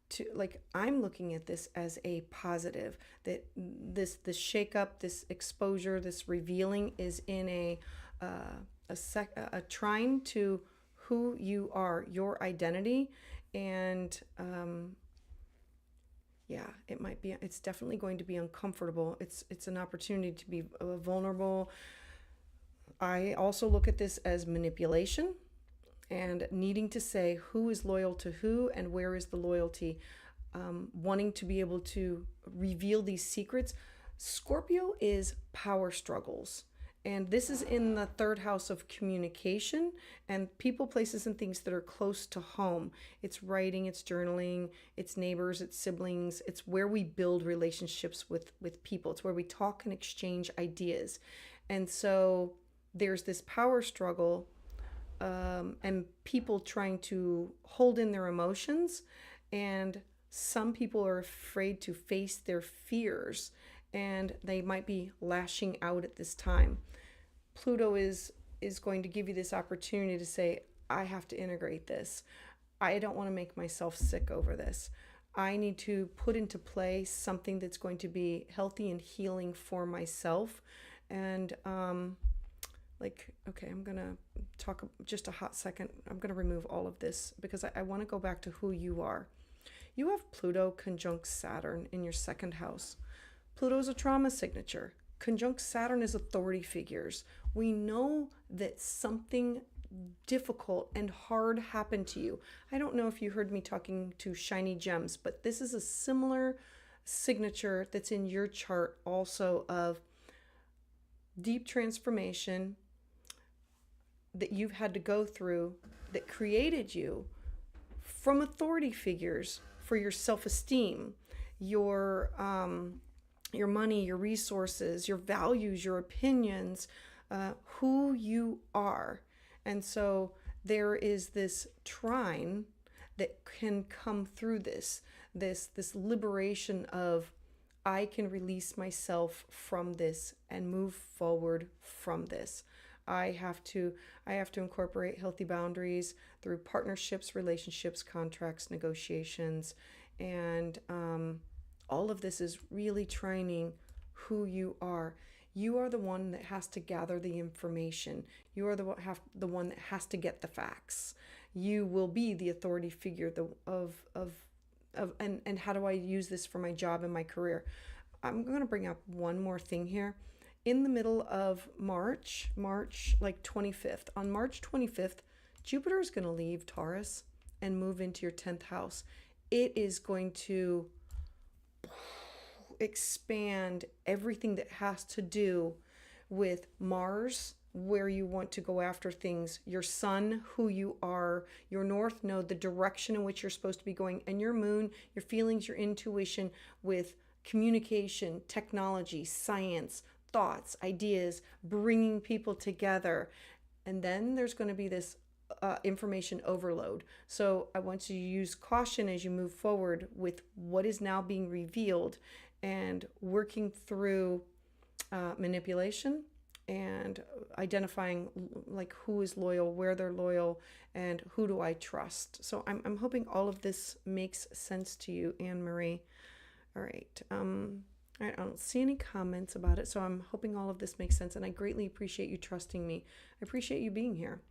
to, like, I'm looking at this as a positive, that this shakeup, this exposure, this revealing is in a trine to who you are, your identity, and yeah, it might be, it's definitely going to be uncomfortable. It's an opportunity to be vulnerable. I also look at this as manipulation and needing to say who is loyal to who and where is the loyalty. Wanting to be able to reveal these secrets. Scorpio is power struggles. And this is in the third house of communication and people, places, and things that are close to home. It's writing, it's journaling, it's neighbors, it's siblings. It's where we build relationships with people. It's where we talk and exchange ideas. And so there's this power struggle, and people trying to hold in their emotions. And some people are afraid to face their fears, and they might be lashing out at this time. Pluto is going to give you this opportunity to say, I have to integrate this. I don't want to make myself sick over this. I need to put into play something that's going to be healthy and healing for myself. And okay, I'm going to talk just a hot second. I'm going to remove all of this because I want to go back to who you are. You have Pluto conjunct Saturn in your second house. Pluto is a trauma signature. Conjunct Saturn is authority figures. We know that something difficult and hard happened to you. I don't know if you heard me talking to shiny gems, but this is a similar signature that's in your chart also, of deep transformation that you've had to go through that created you from authority figures for your self-esteem, your money, your resources, your values, your opinions, who you are. And so there is this trine that can come through this liberation of, I can release myself from this and move forward from this. I have to incorporate healthy boundaries through partnerships, relationships, contracts, negotiations, and all of this is really training who you are. You are the one that has to gather the information. You are the one that has to get the facts. You will be the authority figure and how do I use this for my job and my career? I'm going to bring up one more thing here. In the middle of March like 25th, on March 25th, Jupiter is going to leave Taurus and move into your 10th house. It is going to expand everything that has to do with Mars, where you want to go after things, your sun, who you are, your north node, the direction in which you're supposed to be going, and your moon, your feelings, your intuition, with communication, technology, science, thoughts, ideas, bringing people together. And then there's going to be this information overload. So I want you to use caution as you move forward with what is now being revealed, and working through manipulation and identifying like who is loyal, where they're loyal, and who do I trust. So I'm hoping all of this makes sense to you, Anne-Marie. All right. I don't see any comments about it, so I'm hoping all of this makes sense, and I greatly appreciate you trusting me. I appreciate you being here.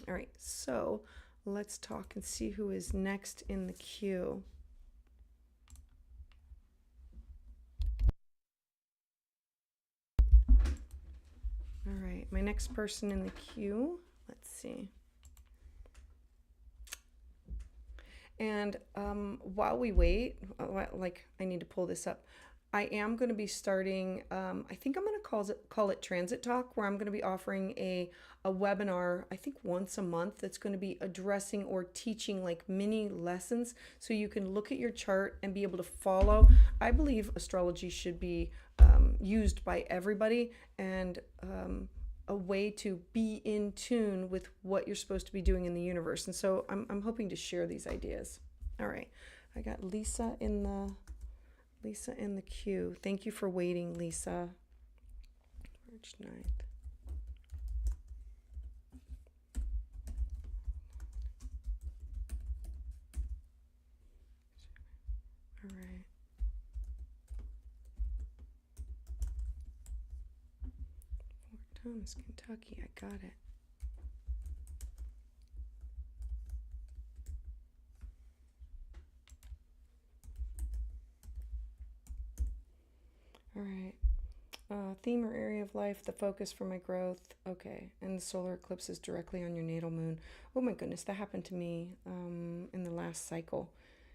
All right, so let's talk and see who is next in the queue. All right, my next person in the queue, let's see. And while we wait, I need to pull this up. I am going to be starting, I think I'm going to call it Transit Talk, where I'm going to be offering a webinar, I think once a month, that's going to be addressing or teaching like mini lessons so you can look at your chart and be able to follow. I believe astrology should be used by everybody, and a way to be in tune with what you're supposed to be doing in the universe. And so I'm hoping to share these ideas. All right, I got Lisa in the queue. Thank you for waiting, Lisa. March 9th. All right. Fort Thomas, Kentucky. I got it. All right. Theme or area of life, the focus for my growth. Okay. And the solar eclipse is directly on your natal moon. Oh my goodness, that happened to me in the last cycle.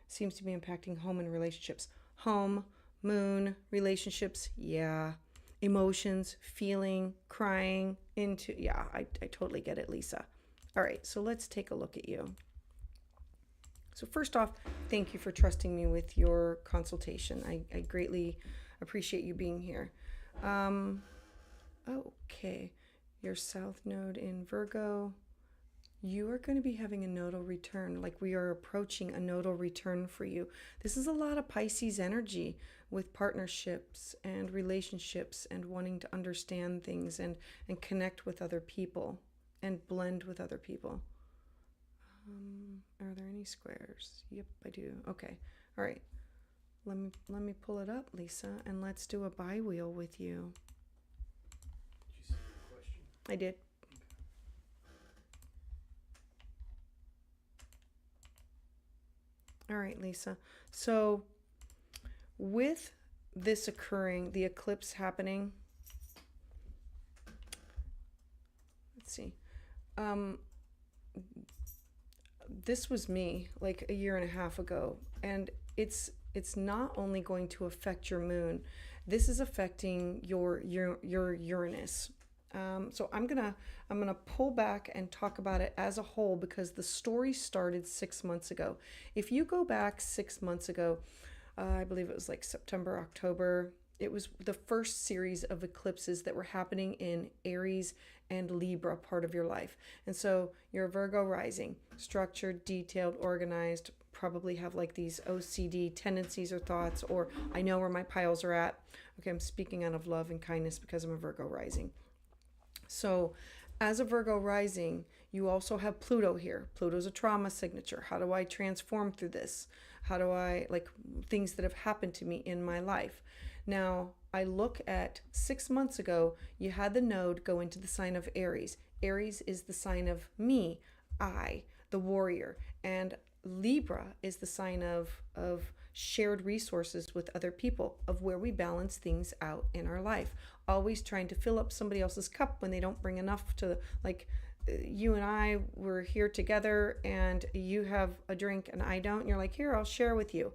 Seems to be impacting home and relationships. Home, moon, relationships, yeah. Emotions, feeling, crying, into, yeah, I totally get it, Lisa. All right, so let's take a look at you. So first off, thank you for trusting me with your consultation. I greatly appreciate you being here. Okay, your south node in Virgo. You are going to be having a nodal return, like we are approaching a nodal return for you. This is a lot of Pisces energy with partnerships and relationships and wanting to understand things and connect with other people and blend with other people. Are there any squares? Yep, I do. Okay. All right. Let me pull it up, Lisa, and let's do a bi-wheel with you. Did you see the question? I did. All right, Lisa. So with this occurring, the eclipse happening, let's see. This was me like a year and a half ago, and it's not only going to affect your moon. This is affecting your Uranus. So I'm gonna pull back and talk about it as a whole because the story started 6 months ago. If you go back 6 months ago, I believe it was like September, October. It was the first series of eclipses that were happening in Aries and Libra part of your life. And so you're a Virgo rising, structured, detailed, organized, probably have like these OCD tendencies or thoughts, or I know where my piles are at. Okay, I'm speaking out of love and kindness because I'm a Virgo rising. So as a Virgo rising, you also have Pluto here. Pluto's a trauma signature. How do I transform through this? How do I, like, things that have happened to me in my life? Now, I look at 6 months ago, you had the node go into the sign of Aries. Aries is the sign of me, I, the warrior. And Libra is the sign of shared resources with other people, of where we balance things out in our life. Always trying to fill up somebody else's cup when they don't bring enough to, like, you and I were here together and you have a drink and I don't. And you're like, here, I'll share with you.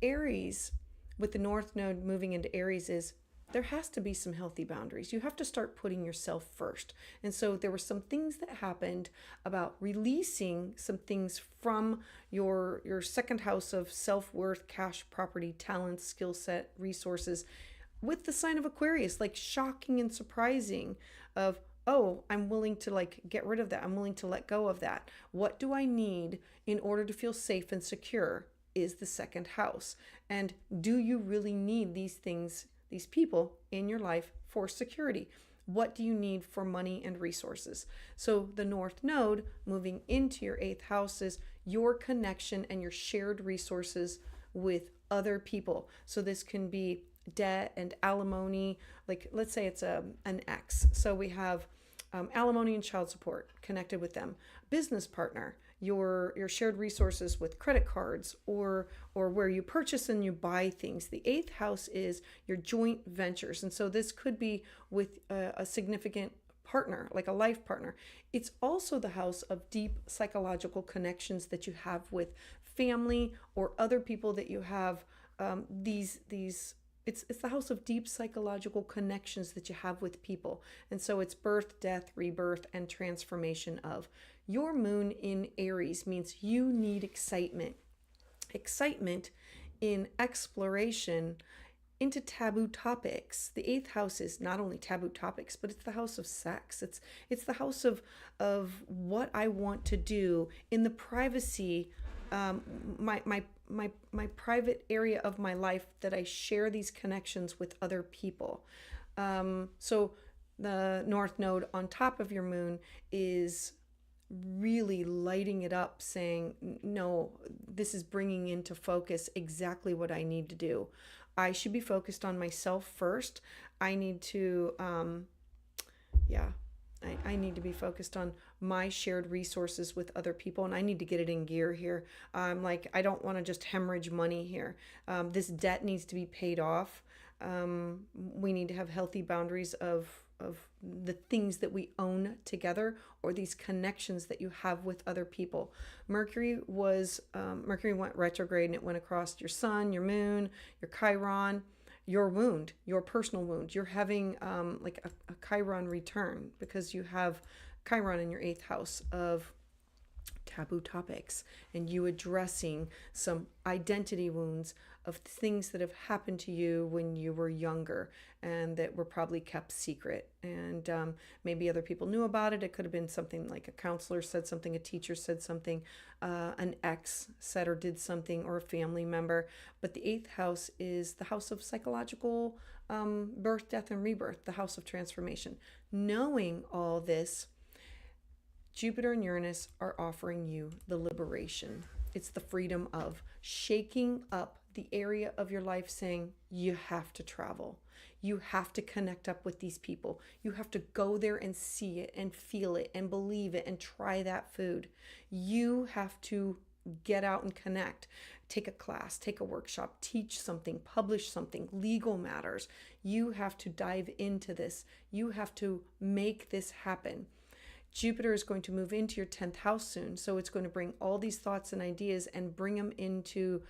Aries, with the North Node moving into Aries, is there has to be some healthy boundaries. You have to start putting yourself first. And so there were some things that happened about releasing some things from your second house of self-worth, cash, property, talents, skill set, resources, with the sign of Aquarius, like shocking and surprising of, oh, I'm willing to like get rid of that. I'm willing to let go of that. What do I need in order to feel safe and secure is the second house. And do you really need these things, these people in your life for security? What do you need for money and resources? So the North Node moving into your 8th house is your connection and your shared resources with other people. So this can be debt and alimony. Like, let's say it's an ex. So we have alimony and child support connected with them. Business partner, your shared resources with credit cards, or where you purchase and you buy things. The 8th house is your joint ventures. And so this could be with a significant partner, like a life partner. It's also the house of deep psychological connections that you have with family or other people that you have it's the house of deep psychological connections that you have with people. And so it's birth, death, rebirth, and transformation of. Your moon in Aries means you need excitement. Excitement in exploration into taboo topics. The 8th house is not only taboo topics, but it's the house of sex. It's the house of what I want to do in the privacy, my private area of my life, that I share these connections with other people. So the North Node on top of your moon is really lighting it up, saying, no, this is bringing into focus exactly what I need to do. I should be focused on myself first. I need to, I need to be focused on my shared resources with other people, and I need to get it in gear here. Like, I don't want to just hemorrhage money here. This debt needs to be paid off. We need to have healthy boundaries of the things that we own together, or these connections that you have with other people. Mercury went retrograde, and it went across your sun, your moon, your Chiron, your wound, your personal wound. You're having like a Chiron return, because you have Chiron in your 8th house of taboo topics, and you addressing some identity wounds of things that have happened to you when you were younger and that were probably kept secret. And maybe other people knew about it. It could have been something like a counselor said something, a teacher said something, an ex said or did something, or a family member. But the 8th house is the house of psychological birth, death, and rebirth, the house of transformation. Knowing all this, Jupiter and Uranus are offering you the liberation. It's the freedom of shaking up the area of your life, saying you have to travel. You have to connect up with these people. You have to go there and see it and feel it and believe it and try that food. You have to get out and connect. Take a class, take a workshop, teach something, publish something, legal matters. You have to dive into this. You have to make this happen. Jupiter is going to move into your 10th house soon, so it's going to bring all these thoughts and ideas and bring them into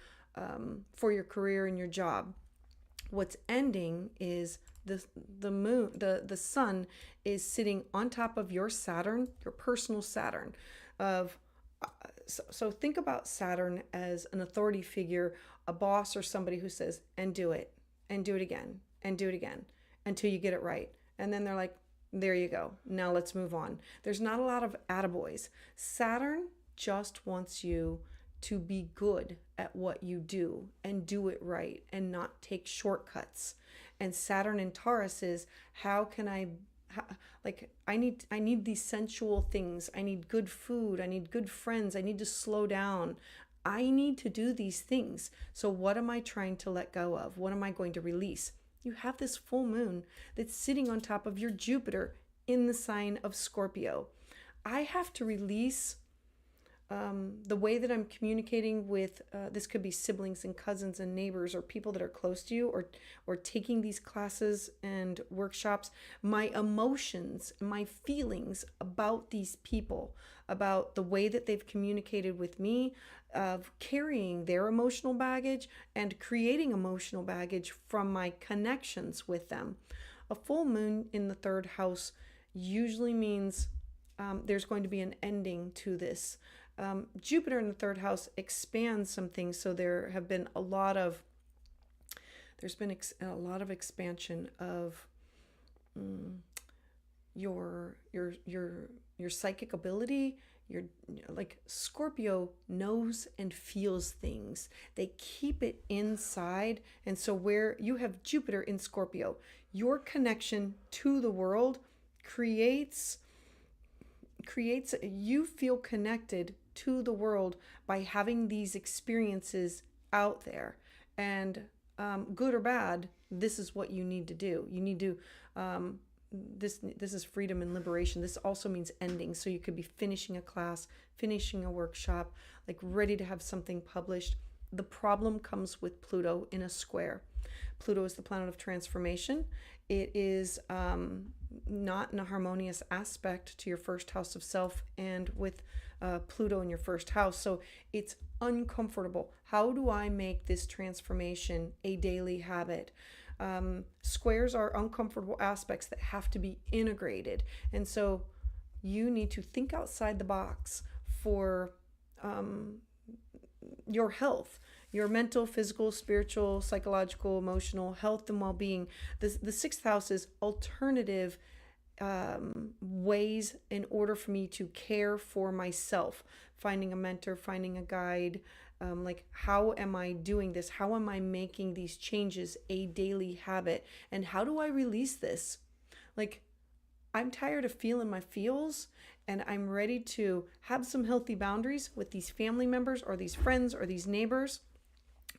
for your career and your job. What's ending is the moon, the sun is sitting on top of your Saturn, your personal Saturn. So think about Saturn as an authority figure, a boss, or somebody who says, and do it again, and do it again until you get it right. And then they're like, there you go. Now let's move on. There's not a lot of attaboys. Saturn just wants you to be good at what you do and do it right and not take shortcuts. And Saturn in Taurus is, I need these sensual things. I need good food. I need good friends. I need to slow down. I need to do these things. So what am I trying to let go of? What am I going to release? You have this full moon that's sitting on top of your Jupiter in the sign of Scorpio. I have to release the way that I'm communicating with, this could be siblings and cousins and neighbors or people that are close to you, or taking these classes and workshops, my emotions, my feelings about these people, about the way that they've communicated with me, of carrying their emotional baggage and creating emotional baggage from my connections with them. A full moon in the 3rd house usually means there's going to be an ending to this. Jupiter in the 3rd house expands some things, so there's been a lot of expansion of your psychic ability. Your, like, Scorpio knows and feels things. They keep it inside, and so where you have Jupiter in Scorpio, your connection to the world creates you feel connected to the world by having these experiences out there. And good or bad, this is what you need to do. You need to this is freedom and liberation. This also means ending. So you could be finishing a class, finishing a workshop, like ready to have something published. The problem comes with Pluto in a square. Pluto is the planet of transformation. It is not in a harmonious aspect to your 1st house of self, and with Pluto in your 1st house. So it's uncomfortable. How do I make this transformation a daily habit? Squares are uncomfortable aspects that have to be integrated. And so you need to think outside the box for your health, your mental, physical, spiritual, psychological, emotional health and well-being. The 6th house is alternative ways in order for me to care for myself, finding a mentor, finding a guide. Like, how am I doing this? How am I making these changes a daily habit? And how do I release this? Like, I'm tired of feeling my feels, and I'm ready to have some healthy boundaries with these family members or these friends or these neighbors.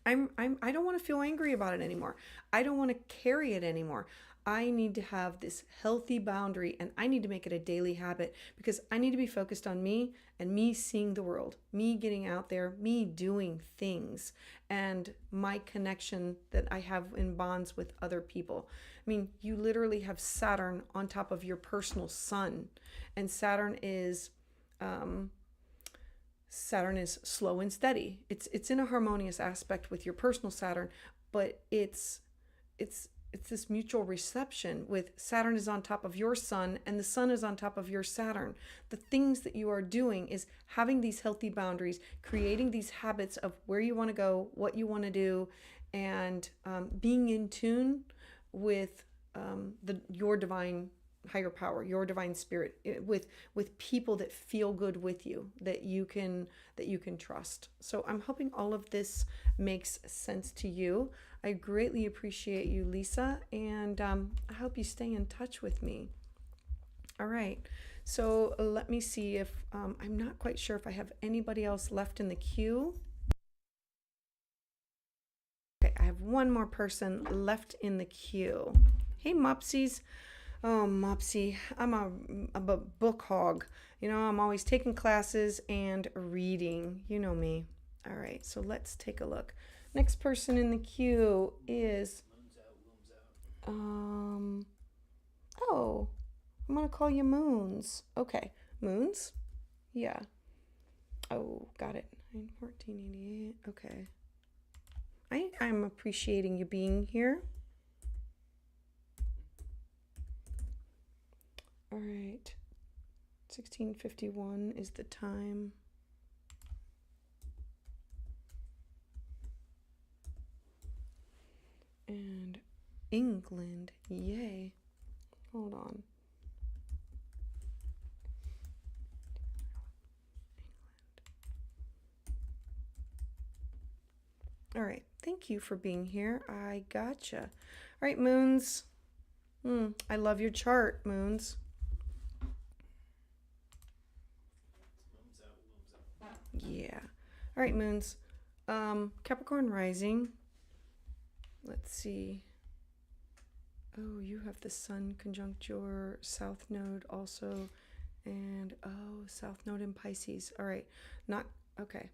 I don't want to feel angry about it anymore. I don't want to carry it anymore. I need to have this healthy boundary, and I need to make it a daily habit because I need to be focused on me and me seeing the world, me getting out there, me doing things, and my connection that I have in bonds with other people. I mean, you literally have Saturn on top of your personal sun, and Saturn is slow and steady. It's in a harmonious aspect with your personal Saturn, but it's this mutual reception with Saturn is on top of your sun and the sun is on top of your Saturn. The things that you are doing is having these healthy boundaries, creating these habits of where you want to go, what you want to do, and being in tune with your divine higher power, your divine spirit, with people that feel good with you, that you can trust. So I'm hoping all of this makes sense to you. I greatly appreciate you, Lisa, and I hope you stay in touch with me. All right, so let me see if I'm not quite sure if I have anybody else left in the queue. Okay, I have one more person left in the queue. Hey, Mopsies. Oh, Mopsy, I'm a book hog. You know, I'm always taking classes and reading. You know me. All right, so let's take a look. Next person in the queue is... Oh, I'm going to call you Moons. Okay, Moons? Yeah. Oh, got it. 1488. Okay. I'm appreciating you being here. All right, 16:51 is the time. And England, yay. Hold on. All right, thank you for being here. I gotcha. All right, Moons. I love your chart, Moons. Yeah. All right, Moons. Capricorn rising. Let's see. Oh, you have the Sun conjunct your South Node also. And, South Node in Pisces. All right. Okay.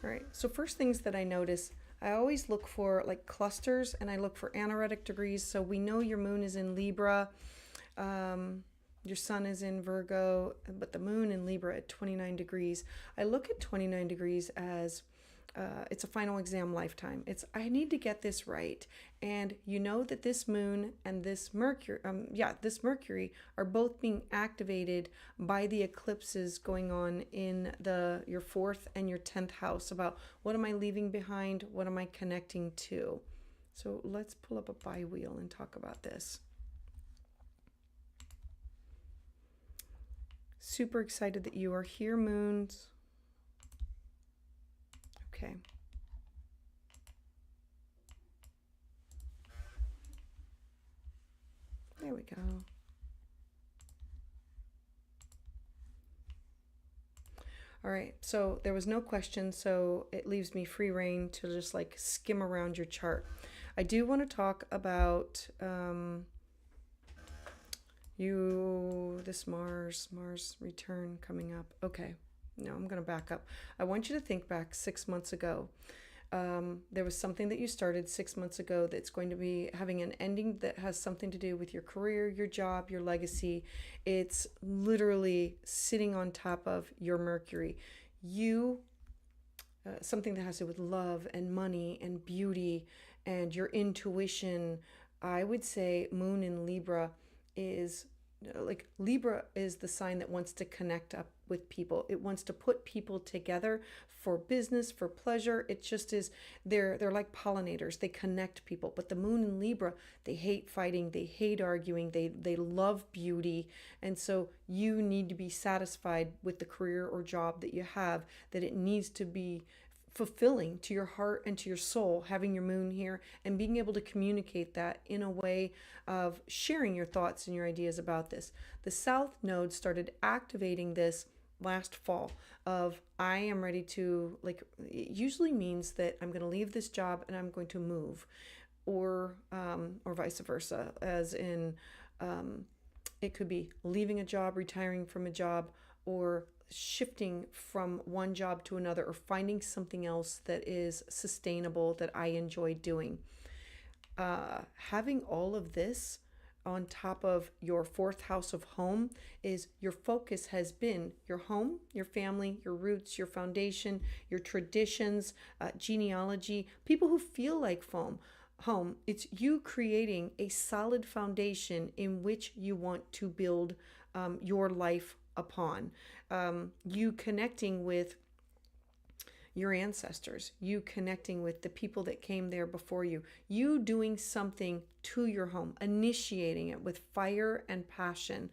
All right. So first things that I notice, I always look for like clusters and I look for anaretic degrees. So we know your moon is in Libra. Your sun is in Virgo, but the moon in Libra at 29 degrees. I look at 29 degrees as it's a final exam lifetime. I need to get this right. And you know that this moon and this Mercury are both being activated by the eclipses going on in your 4th and your 10th house about what am I leaving behind? What am I connecting to? So let's pull up a bi-wheel and talk about this. Super excited that you are here, Moons. Okay. There we go. All right, so there was no question, so it leaves me free reign to just like skim around your chart. I do want to talk about this Mars return coming up. Okay, no, I'm going to back up. I want you to think back 6 months ago. There was something that you started 6 months ago that's going to be having an ending that has something to do with your career, your job, your legacy. It's literally sitting on top of your Mercury. Something that has to do with love and money and beauty and your intuition. I would say Moon in Libra is Libra is the sign that wants to connect up with people. It wants to put people together for business, for pleasure. It just is, they're like pollinators. They connect people. But the moon in Libra, they hate fighting. They hate arguing. They love beauty. And so you need to be satisfied with the career or job that you have, that it needs to be fulfilling to your heart and to your soul, having your moon here and being able to communicate that in a way of sharing your thoughts and your ideas about this. The South Node started activating this last fall of I am ready to, it usually means that I'm going to leave this job and I'm going to move. or vice versa, as in it could be leaving a job, retiring from a job, or shifting from one job to another, or finding something else that is sustainable that I enjoy doing. Having all of this on top of your fourth house of home is your focus has been your home, your family, your roots, your foundation, your traditions, genealogy, people who feel like home. It's you creating a solid foundation in which you want to build your life upon. You connecting with your ancestors, you connecting with the people that came there before you, you doing something to your home, initiating it with fire and passion.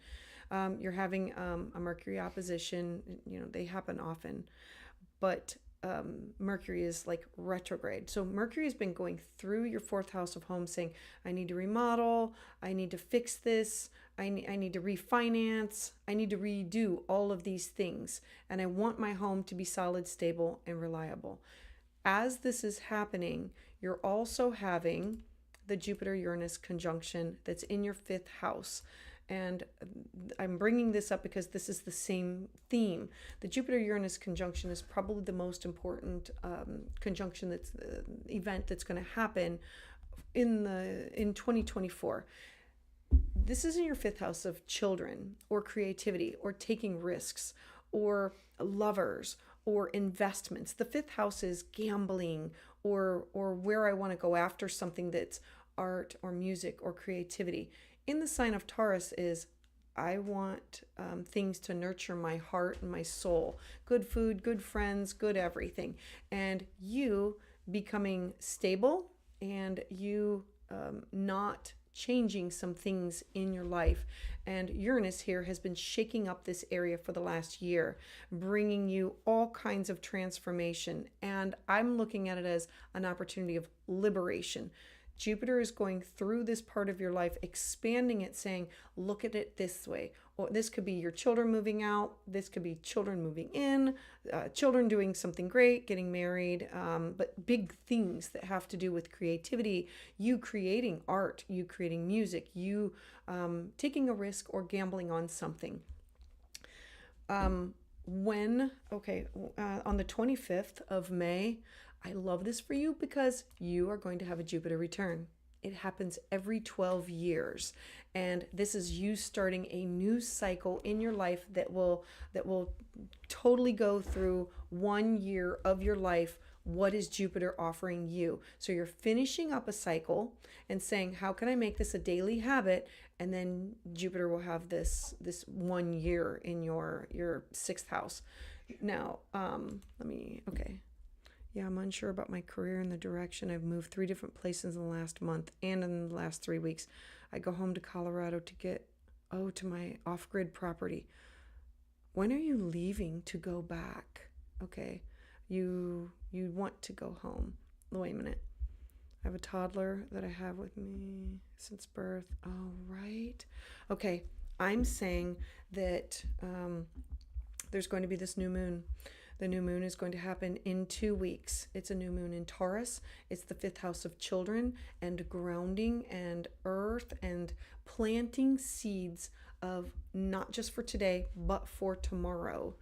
You're having a Mercury opposition, they happen often, but Mercury is like retrograde. So Mercury has been going through your fourth house of home saying, I need to remodel, I need to fix this, I need to refinance, I need to redo all of these things. And I want my home to be solid, stable, and reliable. As this is happening, you're also having the Jupiter-Uranus conjunction that's in your fifth house. And I'm bringing this up because this is the same theme. The Jupiter-Uranus conjunction is probably the most important conjunction event that's going to happen in 2024. This is in your fifth house of children or creativity or taking risks or lovers or investments. The fifth house is gambling or where I want to go after something that's art or music or creativity. In the sign of Taurus is I want things to nurture my heart and my soul. Good food, good friends, good everything. And you becoming stable and you not changing some things in your life. And Uranus here has been shaking up this area for the last year, bringing you all kinds of transformation. And I'm looking at it as an opportunity of liberation. Jupiter is going through this part of your life, expanding it, saying, look at it this way. Or this could be your children moving out. This could be children moving in, children doing something great, getting married, but big things that have to do with creativity, you creating art, you creating music, you taking a risk or gambling on something. On the 25th of May, I love this for you because you are going to have a Jupiter return. It happens every 12 years. And this is you starting a new cycle in your life that will totally go through 1 year of your life. What is Jupiter offering you? So you're finishing up a cycle and saying, how can I make this a daily habit? And then Jupiter will have this 1 year in your sixth house. Now, Yeah, I'm unsure about my career and the direction. I've moved 3 different places in the last month and in the last 3 weeks. I go home to Colorado to get, to my off-grid property. When are you leaving to go back? Okay, you want to go home. Wait a minute. I have a toddler that I have with me since birth. Oh, right. Okay, I'm saying that there's going to be this new moon. The new moon is going to happen in 2 weeks. It's a new moon in Taurus. It's the fifth house of children and grounding and earth and planting seeds of not just for today, but for tomorrow.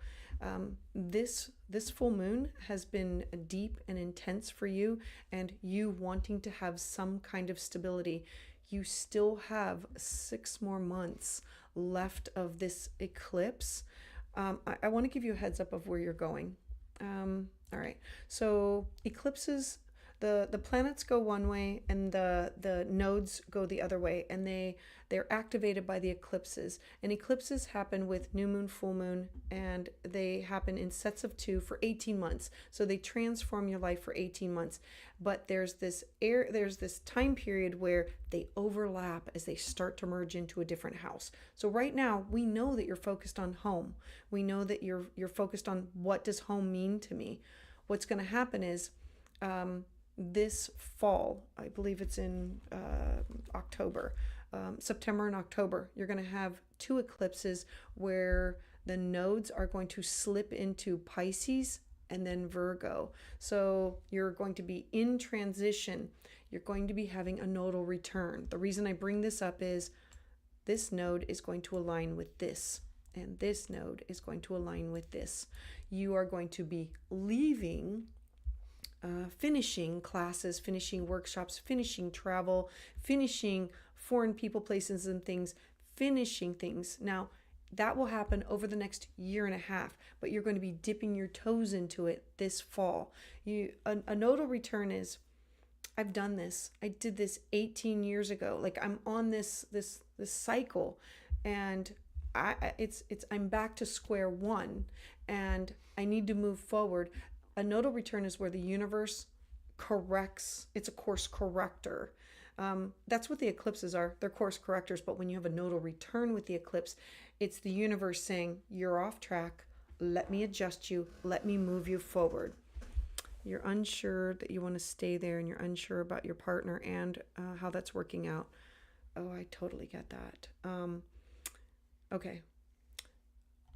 This full moon has been deep and intense for you, and you wanting to have some kind of stability. You still have 6 more months left of this eclipse. I want to give you a heads up of where you're going. All right. So eclipses, the planets go one way and the nodes go the other way, and they're activated by the eclipses. And eclipses happen with new moon, full moon, and they happen in sets of 2 for 18 months. So they transform your life for 18 months. But there's this time period where they overlap as they start to merge into a different house. So right now, we know that you're focused on home. We know that you're focused on what does home mean to me. What's going to happen is this fall, I believe it's in October, September and October, you're going to have 2 eclipses where the nodes are going to slip into Pisces and then Virgo. So you're going to be in transition. You're going to be having a nodal return. The reason I bring this up is this node is going to align with this, and this node is going to align with this. You are going to be leaving, finishing classes, finishing workshops, finishing travel, finishing foreign people, places, and things, finishing things. Now, that will happen over the next year and a half, but you're going to be dipping your toes into it this fall. A nodal return is, I've done this. I did this 18 years ago. Like, I'm on this cycle, and I'm back to square one, and I need to move forward. A nodal return is where the universe corrects. It's a course corrector. That's what the eclipses are. They're course correctors. But when you have a nodal return with the eclipse, it's the universe saying, you're off track. Let me adjust you. Let me move you forward. You're unsure that you want to stay there, and you're unsure about your partner and how that's working out. Oh, I totally get that. Okay.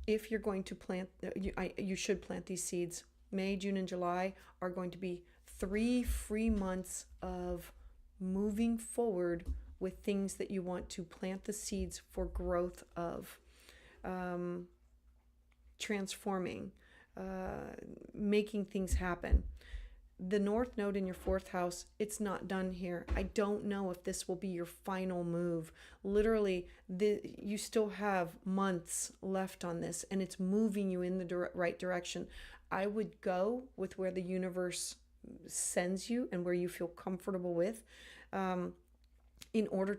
If you're going to plant, you should plant these seeds. May, June, and July are going to be 3 free months of moving forward with things that you want to plant the seeds for growth of, transforming, making things happen. The North Node in your 4th house, it's not done here. I don't know if this will be your final move. Literally, you still have months left on this, and it's moving you in the right direction. I would go with where the universe sends you and where you feel comfortable with, in order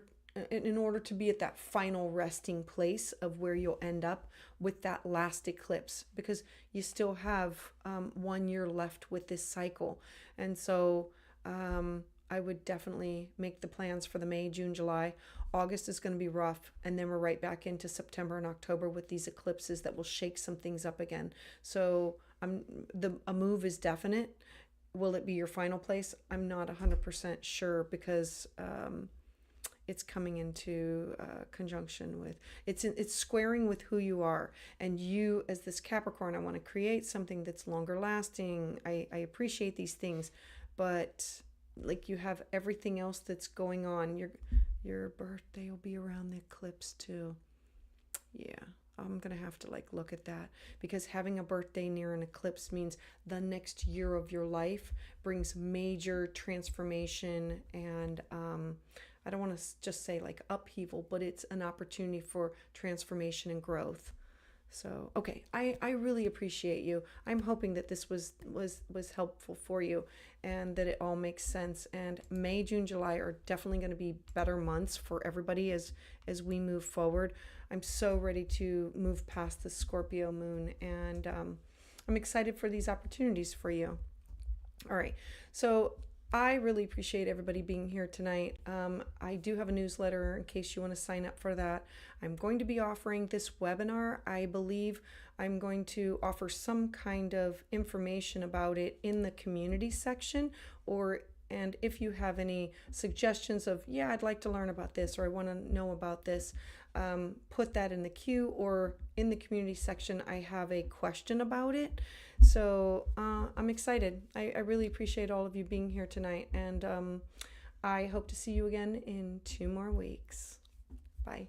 to be at that final resting place of where you'll end up with that last eclipse, because you still have 1 year left with this cycle. And so I would definitely make the plans for the May, June, July. August is going to be rough, and then we're right back into September and October with these eclipses that will shake some things up again. So a move is definite. Will it be your final place? I'm not 100% sure, because it's coming into conjunction with, it's squaring with who you are. And you, as this Capricorn, I want to create something that's longer lasting. I appreciate these things, but like, you have everything else that's going on. Your birthday will be around the eclipse too. Yeah, I'm gonna have to look at that, because having a birthday near an eclipse means the next year of your life brings major transformation, and I don't want to just say upheaval, but it's an opportunity for transformation and growth. So, okay, I really appreciate you. I'm hoping that this was helpful for you, and that it all makes sense. And May, June, July are definitely going to be better months for everybody as we move forward. I'm so ready to move past the Scorpio moon, and I'm excited for these opportunities for you. All right, so I really appreciate everybody being here tonight. I do have a newsletter in case you want to sign up for that. I'm going to be offering this webinar. I believe I'm going to offer some kind of information about it in the community section, and if you have any suggestions of, yeah, I'd like to learn about this, or I want to know about this, put that in the queue, or in the community section, I have a question about it. So I'm excited. I really appreciate all of you being here tonight, and I hope to see you again in 2 more weeks. Bye.